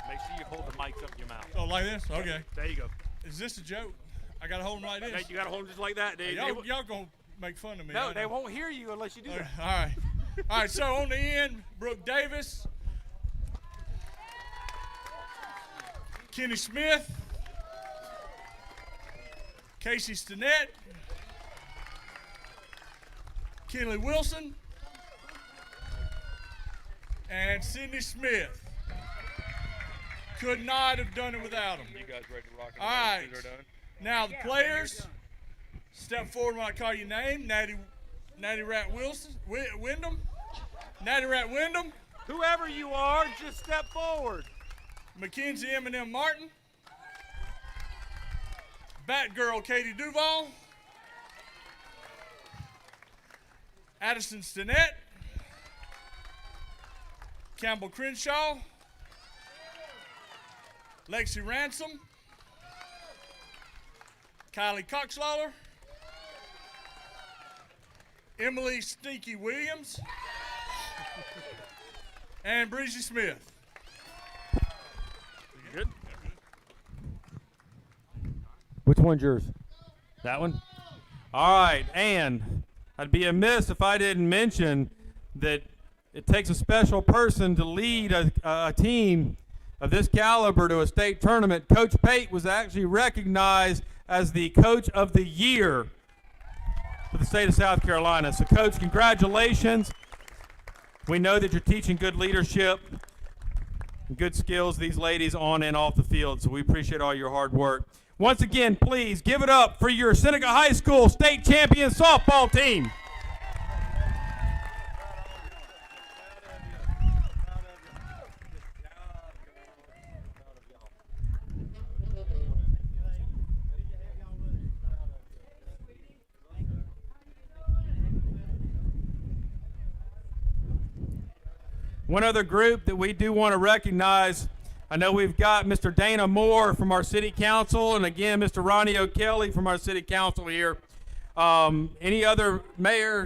make sure you hold the mics up in your mouth. Oh, like this? Okay. There you go. Is this a joke? I got to hold them like this? Hey, you got to hold them just like that, dude. Y'all going to make fun of me. No, they won't hear you unless you do that. All right. All right, so on the end, Brooke Davis, Kenny Smith, Casey Stinnett, Kenley Wilson, and Sydney Smith. Could not have done it without them. You guys ready to rock and All roll? right. They're done? Now the players, step forward when I call your name. Natty Rat Wilson, Wyndham. Natty Rat Wyndham. Whoever you are, just step forward. Mackenzie M&M Martin. Batgirl Katie Duval. Addison Stinnett. Campbell Crenshaw. Lexi Ransom. Kylie Coxlawler. Emily Stinky Williams. And Breezy Smith. Good. Which one's yours? That one? All right, and I'd be amiss if I didn't mention that it takes a special person to lead a team of this caliber to a state tournament. Coach Pate was actually recognized as the Coach of the Year for the state of South Carolina. So, Coach, congratulations. We know that you're teaching good leadership and good skills these ladies on and off the field, so we appreciate all your hard work. Once again, please give it up for your Seneca High School state champion softball team. One other group that we do want to recognize, I know we've got Mr. Dana Moore from our city council, and again, Mr. Ronnie O'Kelly from our city council here. Any other mayor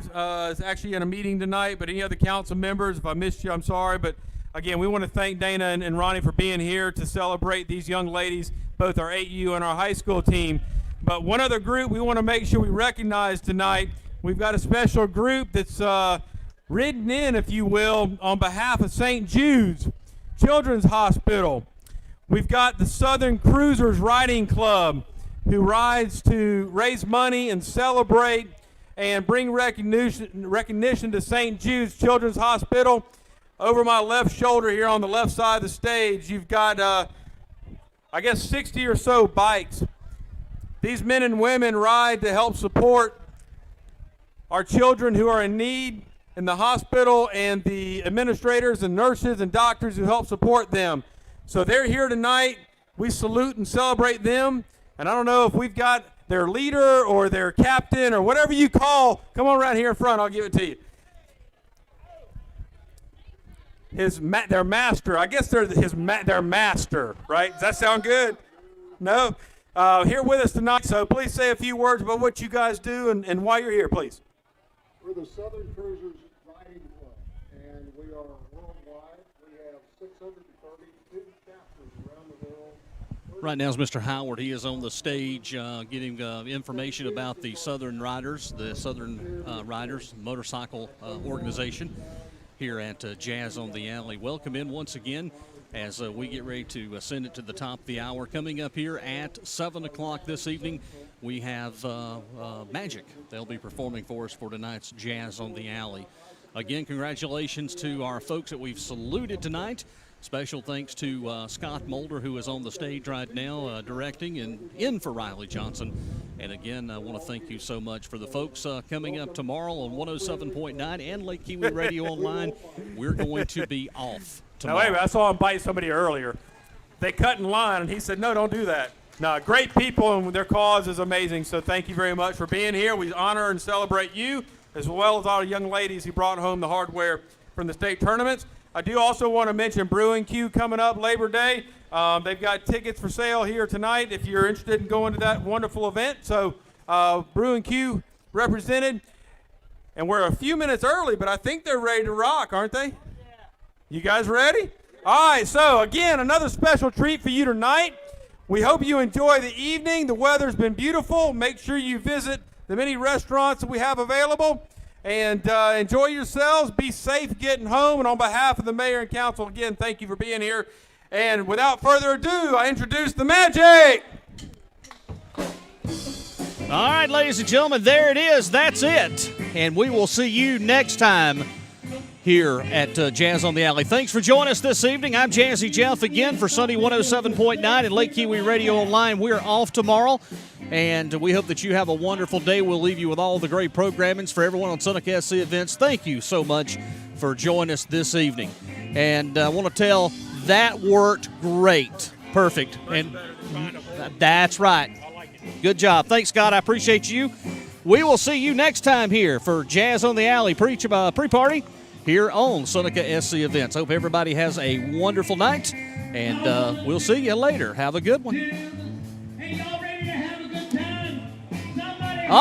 is actually in a meeting tonight, but any other council members, if I missed you, I'm sorry. But again, we want to thank Dana and Ronnie for being here to celebrate these young ladies, both our 8U and our high school team. But one other group we want to make sure we recognize tonight, we've got a special group that's ridden in, if you will, on behalf of St. Jude's Children's Hospital. We've got the Southern Cruisers Riding Club, who rides to raise money and celebrate and bring recognition to St. Jude's Children's Hospital. Over my left shoulder here on the left side of the stage, you've got, I guess, 60 or so bikes. These men and women ride to help support our children who are in need in the hospital and the administrators and nurses and doctors who help support them. So they're here tonight. We salute and celebrate them. And I don't know if we've got their leader or their captain or whatever you call. Come on around here in front. I'll give it to you. Their master. I guess they're their master, right? Does that sound good? No? Here with us tonight. So please say a few words about what you guys do and why you're here, please. We're the Southern Cruisers Riding Club, and we are worldwide. We have 632 chapters around the world. Right now is Mr. Howard. He is on the stage getting information about the Southern Riders, motorcycle organization here at Jazz on the Alley. Welcome in once again as we get ready to send it to the top of the hour. Coming up here at 7 o'clock this evening, we have Magic. They'll be performing for us for tonight's Jazz on the Alley. again, congratulations to our folks that we've saluted tonight. Special thanks to Scott Mulder, who is on the stage right now directing and in for Riley Johnson. And again, I want to thank you so much for the folks coming up tomorrow on 107.9 and Lake Kiwi Radio Online. We're going to be off tomorrow. Now, wait a minute, I saw him bite somebody earlier. They cut in line, and he said, no, don't do that. No, great people, and their cause is amazing, so thank you very much for being here. We honor and celebrate you, as well as all the young ladies who brought home the hardware from the state tournaments. I do also want to mention Brewing Q coming up Labor Day. They've got tickets for sale here tonight if you're interested in going to that wonderful event. So Brewing Q represented. And we're a few minutes early, but I think they're ready to rock, aren't they? You guys ready? All right, so again, another special treat for you tonight. We hope you enjoy the evening. The weather's been beautiful. Make sure you visit the many restaurants that we have available. And enjoy yourselves. Be safe getting home. And on behalf of the mayor and council, again, thank you for being here. And without further ado, I introduce the Magic. All right, ladies and gentlemen, there it is. That's it. And we will see you next time here at Jazz on the Alley. Thanks for joining us this evening. I'm Jazzy Jeff again for Sunday 107.9 and Lake Kiwi Radio Online. We're off tomorrow, and we hope that you have a wonderful day. We'll leave you with all the great programmings for everyone on Seneca SC Events. Thank you so much for joining us this evening. And I want to tell that worked great. Perfect. And that's right. Good job. Thanks, Scott. I appreciate you. We will see you next time here for Jazz on the Alley pre-party here on Seneca SC Events. Hope everybody has a wonderful night, and we'll see you later. Have a good one.